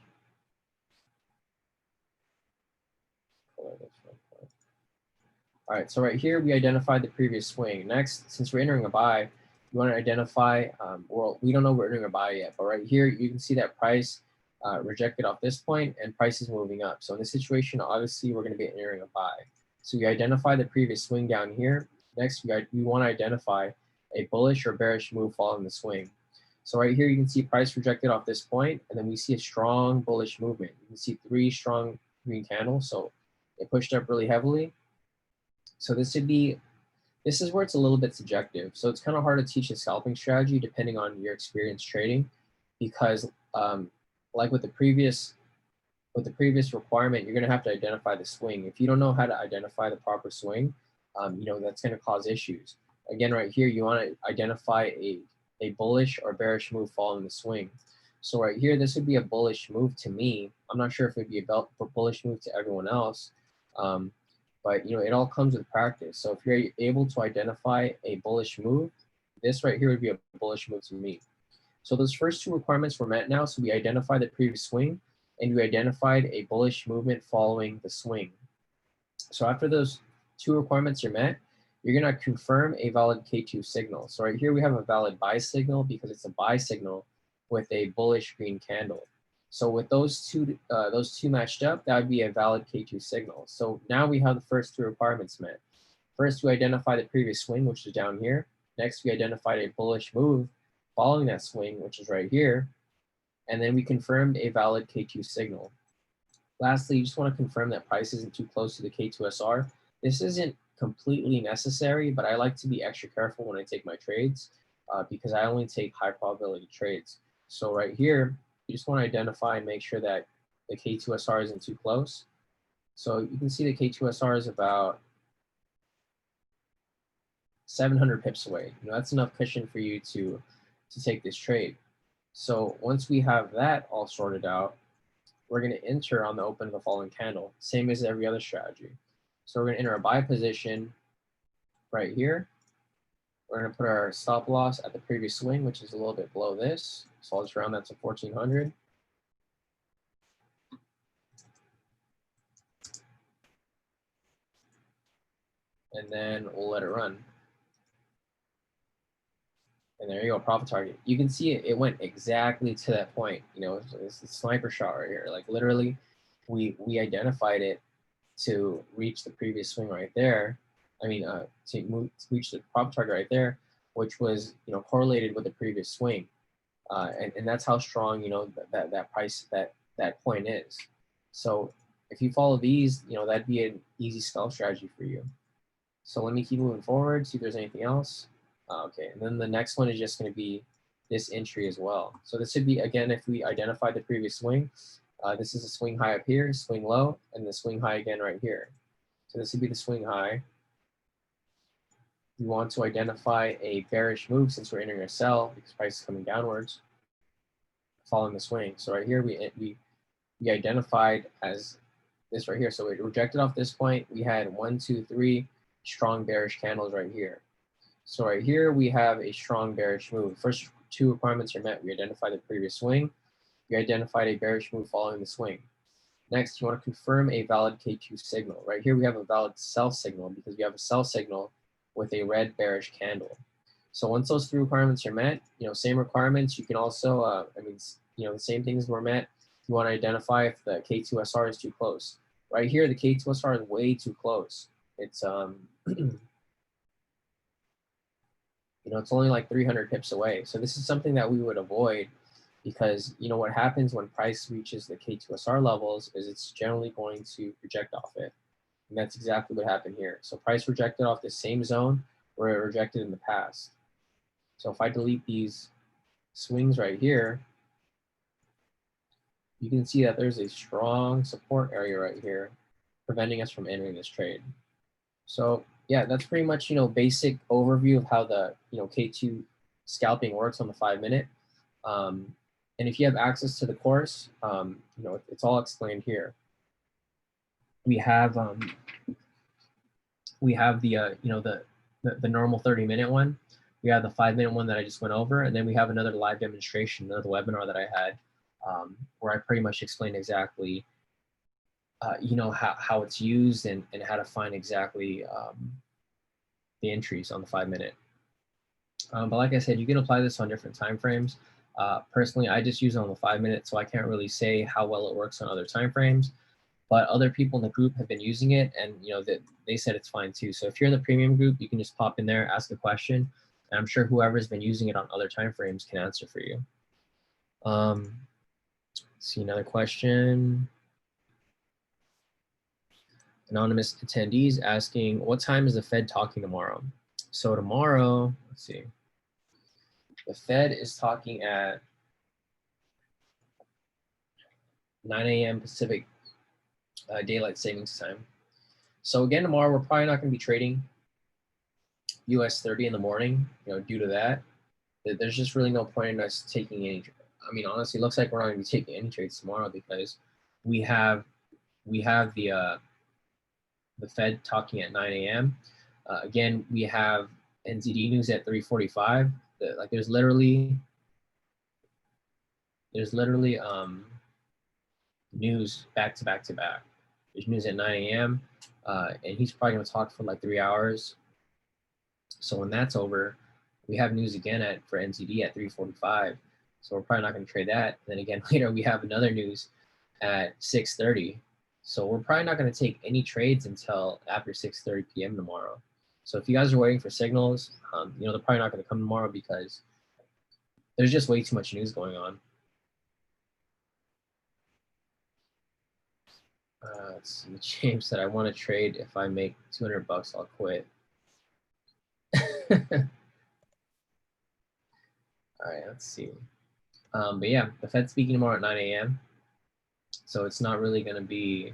All right, so right here we identified the previous swing. Next, since we're entering a buy, you want to identify, well, we don't know we're entering a buy yet, but right here you can see that price rejected off this point and price is moving up. So in this situation, obviously we're going to be entering a buy. So we identify the previous swing down here. Next, we want to identify a bullish or bearish move following the swing. So right here, you can see price rejected off this point, and then we see a strong bullish movement. You can see 3 strong green candles, so it pushed up really heavily. So this is where it's a little bit subjective. So it's kind of hard to teach a scalping strategy depending on your experience trading, because like with the previous requirement, you're going to have to identify the swing. If you don't know how to identify the proper swing, that's going to cause issues. Again, right here, you want to identify a bullish or bearish move following the swing. So right here, this would be a bullish move to me. I'm not sure if it would be a bullish move to everyone else, but it all comes with practice. So if you're able to identify a bullish move, this right here would be a bullish move to me. So those first 2 requirements were met now. So we identified the previous swing, and we identified a bullish movement following the swing. So after those 2 requirements are met, you're going to confirm a valid K2 signal. So right here we have a valid buy signal because it's a buy signal with a bullish green candle. So with those two matched up, that would be a valid K2 signal. So now we have the first 2 requirements met. First, we identify the previous swing, which is down here. Next, we identified a bullish move following that swing, which is right here. And then we confirmed a valid K2 signal. Lastly, you just want to confirm that price isn't too close to the K2SR. This isn't completely necessary, but I like to be extra careful when I take my trades because I only take high probability trades. So right here, you just want to identify and make sure that the K2SR isn't too close. So you can see the K2SR is about 700 pips away. That's enough cushion for you to take this trade. So once we have that all sorted out, we're going to enter on the open of the following candle, same as every other strategy. So we're going to enter a buy position right here. We're going to put our stop loss at the previous swing, which is a little bit below this. So I'll just round that to 1400. And then we'll let it run. And there you go, profit target. You can see it went exactly to that point. It's a sniper shot right here. Like literally, we identified it to reach the previous swing right there. To reach the profit target right there, which was correlated with the previous swing, and that's how strong that price that point is. So if you follow these, that'd be an easy scalp strategy for you. So let me keep moving forward, see if there's anything else. Okay, and then the next one is just going to be this entry as well. So this would be, again, if we identify the previous swing, this is a swing high up here, swing low, and the swing high again right here. So this would be the swing high. We want to identify a bearish move since we're entering a sell because price is coming downwards, following the swing. So right here we identified as this right here. So we rejected off this point. We had 1, 2, 3 strong bearish candles right here. So right here, we have a strong bearish move. First 2 requirements are met. We identified the previous swing. We identified a bearish move following the swing. Next, you want to confirm a valid K2 signal. Right here, we have a valid sell signal because we have a sell signal with a red bearish candle. So once those 3 requirements are met, same requirements. You can also, the same things were met. You want to identify if the K2SR is too close. Right here, the K2SR is way too close. It's it's only like 300 pips away. So this is something that we would avoid because, what happens when price reaches the K2SR levels is it's generally going to project off it. And that's exactly what happened here. So price rejected off the same zone where it rejected in the past. So if I delete these swings right here, you can see that there's a strong support area right here preventing us from entering this trade. So yeah, that's pretty much, basic overview of how the, K2 scalping works on the 5-minute. And if you have access to the course, it's all explained here. We have the, the normal 30-minute one. We have the 5-minute one that I just went over. And then we have another live demonstration, another webinar that I had where I pretty much explained exactly how it's used and how to find exactly the entries on the 5-minute. But like I said, you can apply this on different time frames. Personally, I just use it on the 5-minute, so I can't really say how well it works on other time frames. But other people in the group have been using it, and they said it's fine too. So if you're in the premium group, you can just pop in there, ask a question, And I'm sure whoever's been using it on other time frames can answer for you. Let's see another question. Anonymous attendees asking, what time is the Fed talking tomorrow? So tomorrow, let's see. The Fed is talking at 9 a.m. Pacific Daylight Savings Time. So again, tomorrow we're probably not going to be trading US 30 in the morning, due to that. There's just really no point in us taking any. I mean, honestly, it looks like we're not going to be taking any trades tomorrow because we have the Fed talking at 9 a.m. Again, we have NZD news at 3:45. Like there's literally news back to back to back. There's news at 9 a.m. And he's probably going to talk for like 3 hours. So when that's over, we have news again for NZD at 3:45. So we're probably not going to trade that. And then again later we have another news at 6:30. So we're probably not going to take any trades until after 6:30 p.m. tomorrow. So if you guys are waiting for signals, they're probably not going to come tomorrow because there's just way too much news going on. Let's see. James said, I want to trade. If I make 200 bucks, I'll quit. All right, let's see. But yeah, the Fed's speaking tomorrow at 9 a.m. So it's not really going to be,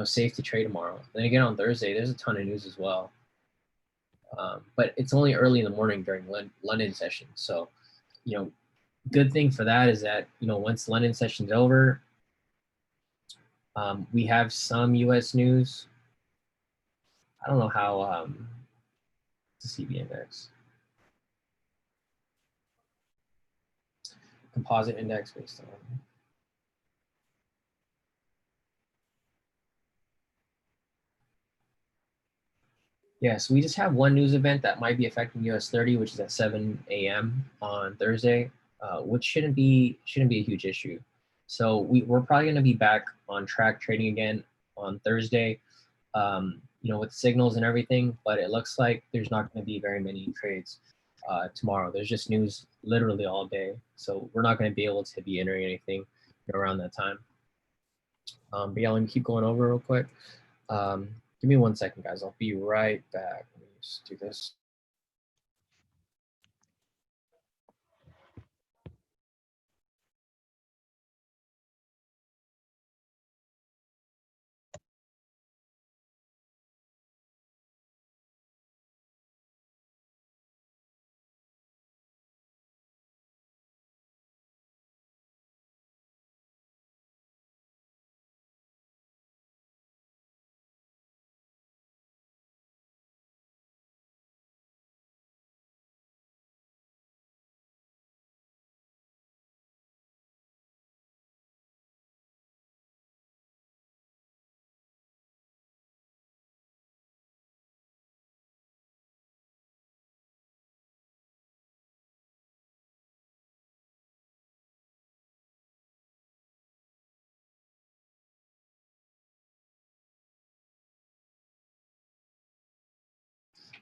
safe to trade tomorrow. Then again, on Thursday, there's a ton of news as well. But it's only early in the morning during London session. So, good thing for that is that, once London session's over, we have some U.S. news. I don't know how the CB index. Composite index based on. Yeah, so we just have one news event that might be affecting US 30, which is at 7 a.m. on Thursday, which shouldn't be a huge issue. So we're probably going to be back on track trading again on Thursday, with signals and everything. But it looks like there's not going to be very many trades tomorrow. There's just news literally all day, so we're not going to be able to be entering anything around that time. But yeah, let me keep going over real quick. Give me 1 second, guys. I'll be right back. Let me just do this.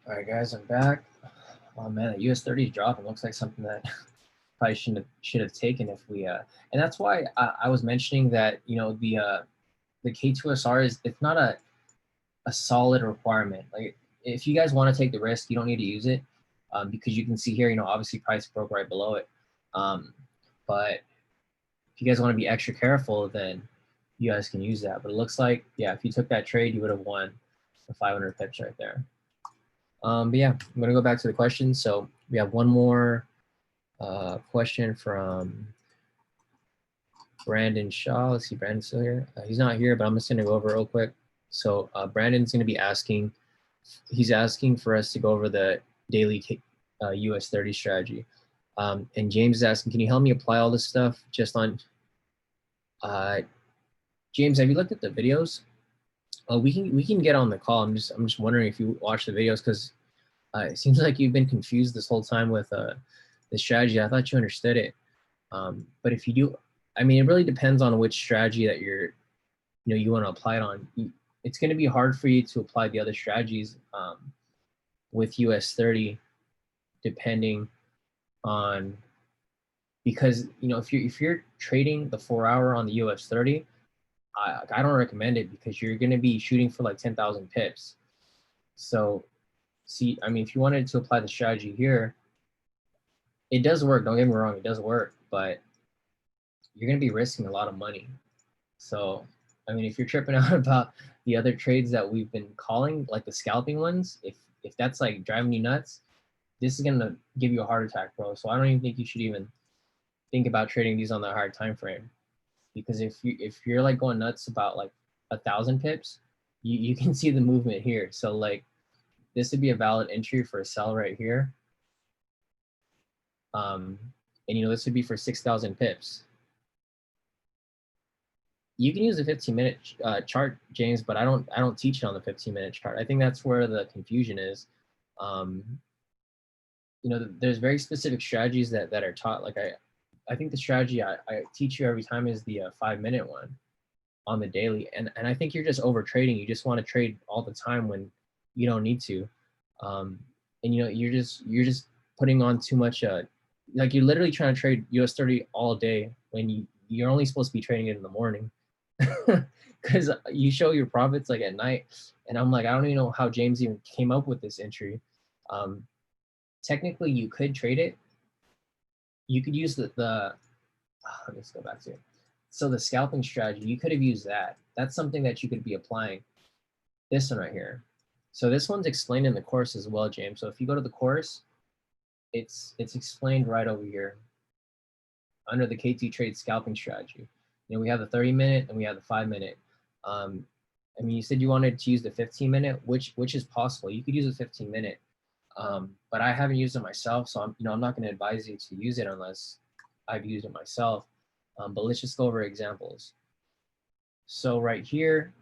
All right, guys, I'm back. Oh man, the US 30 is dropping. Looks like something that probably should have taken if we and that's why I was mentioning that the K2SR it's not a solid requirement. Like if you guys want to take the risk, you don't need to use it because you can see here, obviously price broke right below it. But if you guys want to be extra careful, then you guys can use that. But it looks like, yeah, if you took that trade, you would have won the 500 pips right there. But yeah, I'm going to go back to the questions. So we have one more question from Brandon Shaw. Let's see, Brandon's still here. He's not here, but I'm just going to go over real quick. So Brandon's going to be asking, he's asking for us to go over the daily US 30 strategy. And James is asking, can you help me apply all this stuff just on, James, have you looked at the videos? We can get on the call. I'm just wondering if you watch the videos because it seems like you've been confused this whole time with the strategy. I thought you understood it, but if you do, I mean, it really depends on which strategy that you want to apply it on. It's going to be hard for you to apply the other strategies with US 30, depending on, because if you're trading the 4-hour on the US 30, I don't recommend it, because you're going to be shooting for like 10,000 pips. So see, I mean, if you wanted to apply the strategy here, it does work. Don't get me wrong, it does work, but you're going to be risking a lot of money. So, I mean, if you're tripping out about the other trades that we've been calling, like the scalping ones, if that's like driving you nuts, this is going to give you a heart attack, bro. So I don't even think you should even think about trading these on the higher time frame, because if you're like going nuts about like 1,000 pips, you can see the movement here. So like this would be a valid entry for a sell right here. And this would be for 6,000 pips. You can use a 15-minute chart, James, but I don't teach it on the 15-minute chart. I think that's where the confusion is. There's very specific strategies that are taught. Like I think the strategy I teach you every time is the 5-minute one on the daily, and I think you're just over trading. You just want to trade all the time when you don't need to, and you're just putting on too much. Like you're literally trying to trade US 30 all day when you're only supposed to be trading it in the morning, because you show your profits like at night. And I'm like, I don't even know how James even came up with this entry. Technically, you could trade it. You could use let's go back to it. So the scalping strategy, you could have used that. That's something that you could be applying. This one right here. So this one's explained in the course as well, James. So if you go to the course, it's explained right over here under the K² Trade Scalping Strategy. We have the 30-minute and we have the 5-minute. I mean, you said you wanted to use the 15-minute, which is possible. You could use a 15-minute, but I haven't used it myself, so I'm not going to advise you to use it unless I've used it myself. But let's just go over examples. So right here,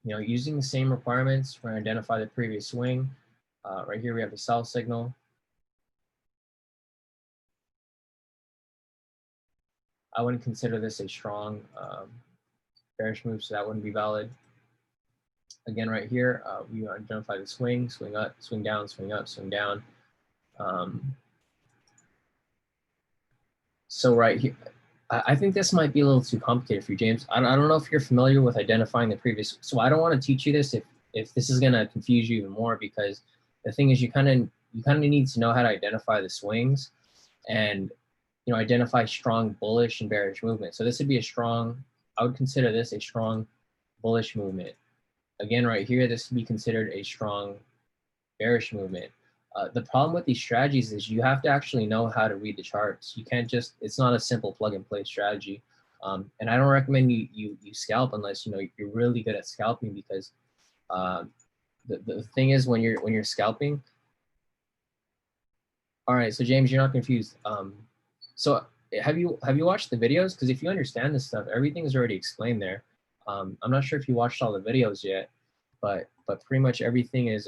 using the same requirements, we're going to identify the previous swing. Right here, we have the sell signal. I wouldn't consider this a strong bearish move, so that wouldn't be valid. Again, right here, we identify the swing up, swing down, swing up, swing down. So right here, I think this might be a little too complicated for you, James. I don't know if you're familiar with identifying the previous. So I don't want to teach you this if this is going to confuse you even more, because the thing is you kind of need to know how to identify the swings and identify strong bullish and bearish movement. So this would be I would consider this a strong bullish movement. Again, right here, this would be considered a strong bearish movement. The problem with these strategies is you have to actually know how to read the charts. You can't it's not a simple plug and play strategy. And I don't recommend you scalp unless you're really good at scalping, because the thing is when you're scalping. All right, so James, you're not confused. So have you watched the videos? Because if you understand this stuff, everything's already explained there. I'm not sure if you watched all the videos yet, but pretty much everything is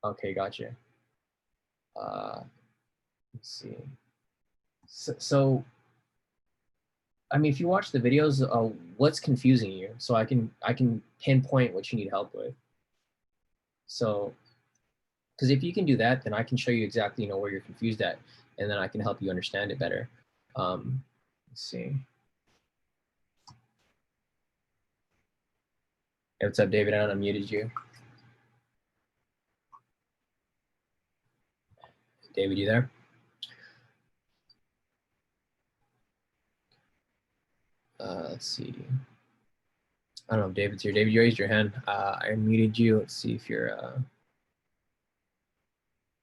okay, gotcha. Let's see. So I mean, if you watch the videos, what's confusing you? So I can pinpoint what you need help with. So, because if you can do that, then I can show you exactly where you're confused at, and then I can help you understand it better. Let's see. Hey, what's up, David? I unmuted you. David, you there? Let's see. I don't know if David's here. David, you raised your hand. I unmuted you. Let's see if you're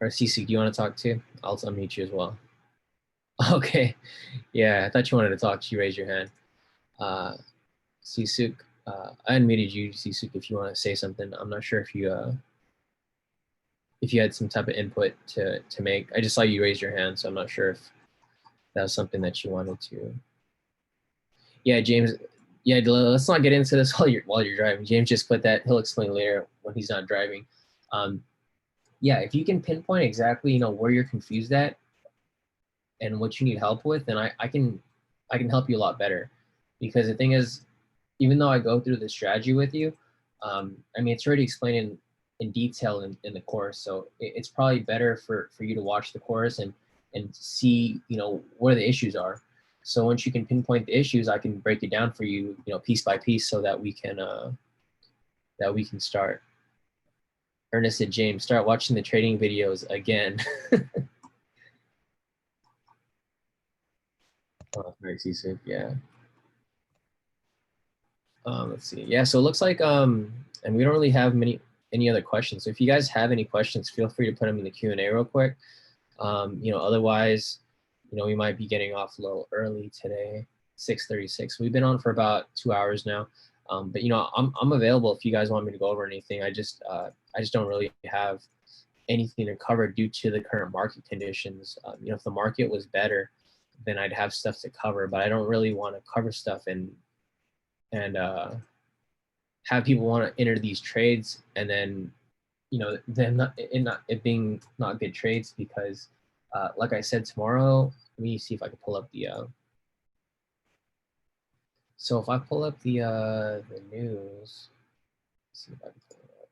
or Cece, do you want to talk too? I'll unmute you as well. Okay. Yeah, I thought you wanted to talk. You raised your hand. Sisuk, I unmuted you, Sisuk, if you want to say something. I'm not sure if you had some type of input to make. I just saw you raise your hand, so I'm not sure if that was something that you wanted to. Yeah, James. Yeah, let's not get into this while you're driving. James just put that. He'll explain later when he's not driving. Yeah, if you can pinpoint exactly where you're confused at and what you need help with, then I can help you a lot better. Because the thing is, even though I go through the strategy with you, I mean, it's already explained in detail in the course. So it's probably better for you to watch the course and see, you know, where the issues are. So once you can pinpoint the issues, I can break it down for you, you know, piece by piece, so that we can start. Ernest said, James, start watching the trading videos again. Oh, very seasick, yeah. Let's see. Yeah, so it looks like and we don't really have any other questions. So if you guys have any questions, feel free to put them in the Q&A real quick. You know, otherwise, you know, we might be getting off a little early today, 6:36. We've been on for about 2 hours now. But you know, I'm available if you guys want me to go over anything. I just don't really have anything to cover due to the current market conditions. You know, if the market was better, then I'd have stuff to cover, but I don't really want to cover stuff and have people want to enter these trades and then, you know, them it being not good trades because, like I said, tomorrow, let me see if I can pull up the. So if I pull up the news, let's see if I can pull it up.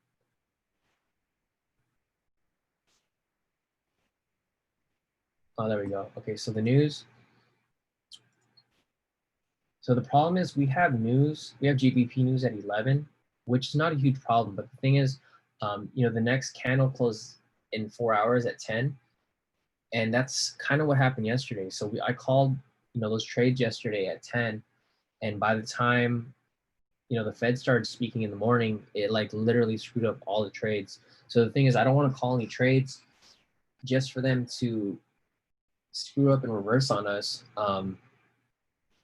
Oh, there we go. Okay, so the news. So the problem is we have GBP news at 11, which is not a huge problem. But the thing is, you know, the next candle closed in 4 hours at 10. And that's kind of what happened yesterday. So I called, you know, those trades yesterday at 10. And by the time, you know, the Fed started speaking in the morning, it like literally screwed up all the trades. So the thing is, I don't want to call any trades just for them to screw up and reverse on us.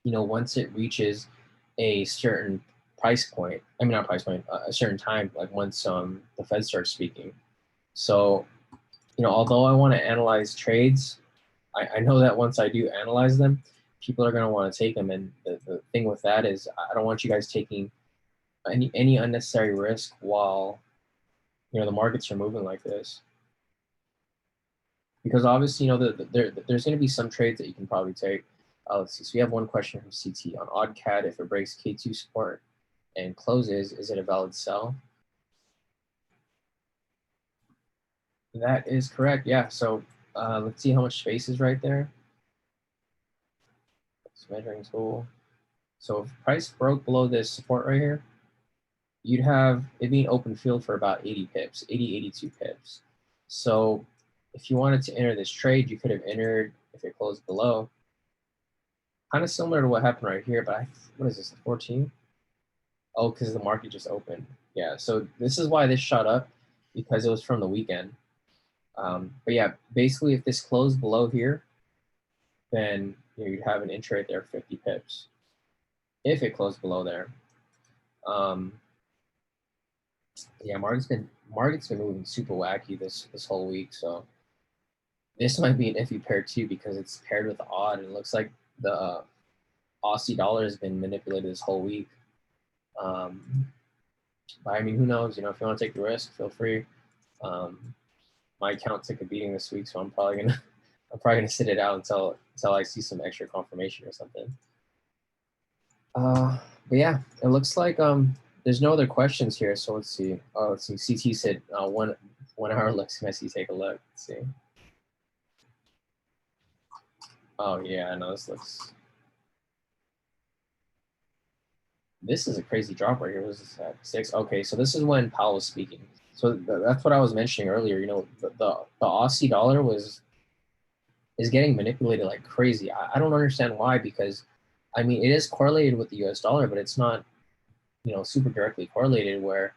You know, once it reaches a certain price point, I mean, not price point, a certain time, like once the Fed starts speaking. So, you know, although I want to analyze trades, I know that once I do analyze them, people are going to want to take them. And the thing with that is I don't want you guys taking any unnecessary risk while, you know, the markets are moving like this. Because obviously, you know, there's going to be some trades that you can probably take. Let's see. So we have one question from CT on OddCAD. If it breaks K2 support and closes, is it a valid sell? That is correct. Yeah. So let's see how much space is right there. Measuring tool. So if price broke below this support right here, you'd have it being open field for about 80 pips, 82 pips. So if you wanted to enter this trade, you could have entered if it closed below. Kind of similar to what happened right here, but what is this, 14? Oh, because the market just opened. Yeah, so this is why this shot up, because it was from the weekend. But yeah, basically if this closed below here, then you know, you'd have an entry right there, 50 pips. If it closed below there. Yeah, market's been moving super wacky this whole week. So this might be an iffy pair too because it's paired with the odd. And it looks like the Aussie dollar has been manipulated this whole week. But I mean, who knows? You know, if you want to take the risk, feel free. My account took a beating this week, so I'm probably gonna sit it out until I see some extra confirmation or something. But yeah, it looks like there's no other questions here. So let's see. Oh, let's see. CT said 1 hour looks messy. Take a look. Let's see. Oh yeah, I know this looks. This is a crazy drop right here. What is this at 6? Okay, so this is when Powell was speaking. So that's what I was mentioning earlier. You know, the Aussie dollar is getting manipulated like crazy. I don't understand why, because I mean it is correlated with the US dollar, but it's not, you know, super directly correlated where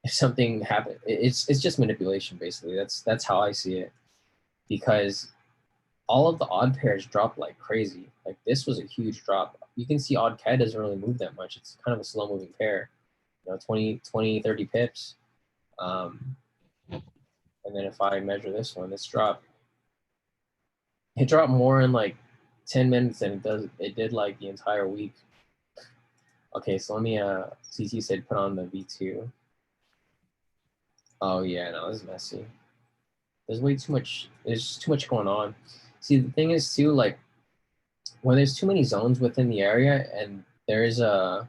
if something happened, it's just manipulation basically. That's how I see it, because all of the odd pairs dropped like crazy. Like this was a huge drop. You can see odd CAD doesn't really move that much. It's kind of a slow moving pair, you know, 20, 30 pips. And then if I measure this one, this drop, it dropped more in like 10 minutes than it did like the entire week. Okay, so let me, CT said put on the V2. Oh yeah, no, this is messy. There's way too much, there's just too much going on. See, the thing is too, like when there's too many zones within the area and there's a,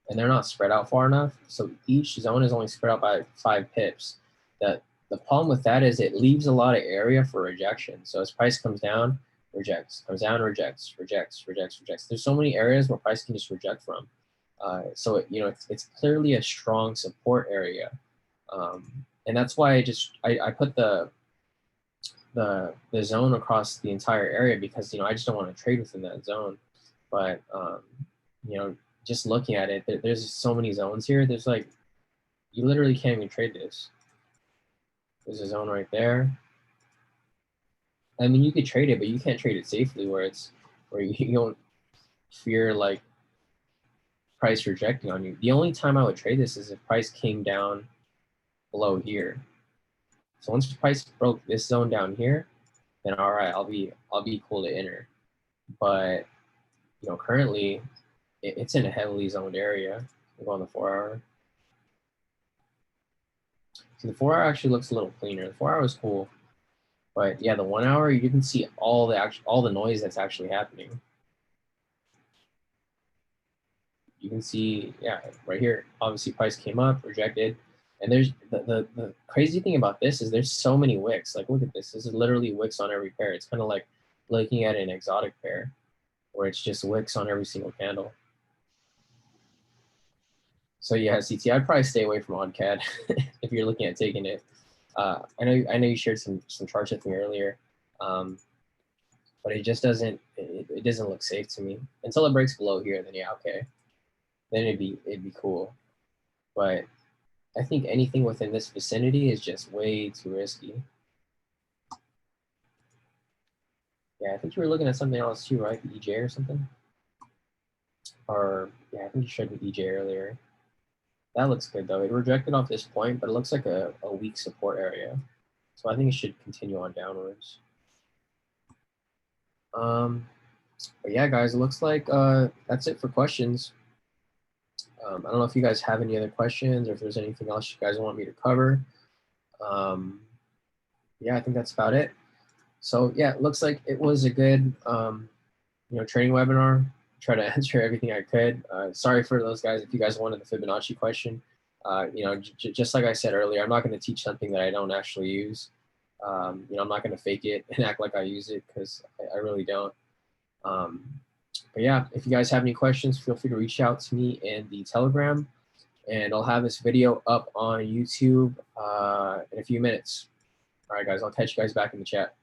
and they're not spread out far enough. So each zone is only spread out by 5 pips. The problem with that is it leaves a lot of area for rejection. So as price comes down, rejects, comes down, rejects, rejects, rejects, rejects. There's so many areas where price can just reject from. So it's clearly a strong support area, and that's why I put the zone across the entire area, because I just don't want to trade within that zone. But just looking at it, there's so many zones here. There's like, you literally can't even trade this. There's a zone right there. I mean, you could trade it, but you can't trade it safely where you don't fear like price rejecting on you. The only time I would trade this is if price came down below here. So once the price broke this zone down here, then all right, I'll be cool to enter. But currently it's in a heavily zoned area. We'll go on the 4-hour. See, the 4-hour actually looks a little cleaner. The 4-hour is cool, but yeah, the 1-hour, you can see all the noise that's actually happening. You can see, yeah, right here, obviously price came up, rejected. And there's the crazy thing about this is there's so many wicks. Like, look at this. This is literally wicks on every pair. It's kind of like looking at an exotic pair where it's just wicks on every single candle. So yeah, CT, I'd probably stay away from OnCAD if you're looking at taking it. I know you shared some charts with me earlier, but it just doesn't look safe to me until it breaks below here. Then yeah, okay, then it'd be cool. But I think anything within this vicinity is just way too risky. Yeah, I think you were looking at something else too, right? The EJ or something? Or yeah, I think you showed me EJ earlier. That looks good though. It rejected off this point, but it looks like a weak support area. So I think it should continue on downwards. But yeah, guys, it looks like that's it for questions. I don't know if you guys have any other questions or if there's anything else you guys want me to cover. Yeah, I think that's about it. So yeah, it looks like it was a good training webinar. Try to answer everything I could. Sorry for those guys if you guys wanted the Fibonacci question. Just like I said earlier, I'm not going to teach something that I don't actually use. I'm not going to fake it and act like I use it, because I really don't. But yeah, if you guys have any questions, feel free to reach out to me in the Telegram, and I'll have this video up on YouTube in a few minutes. All right, guys, I'll catch you guys back in the chat.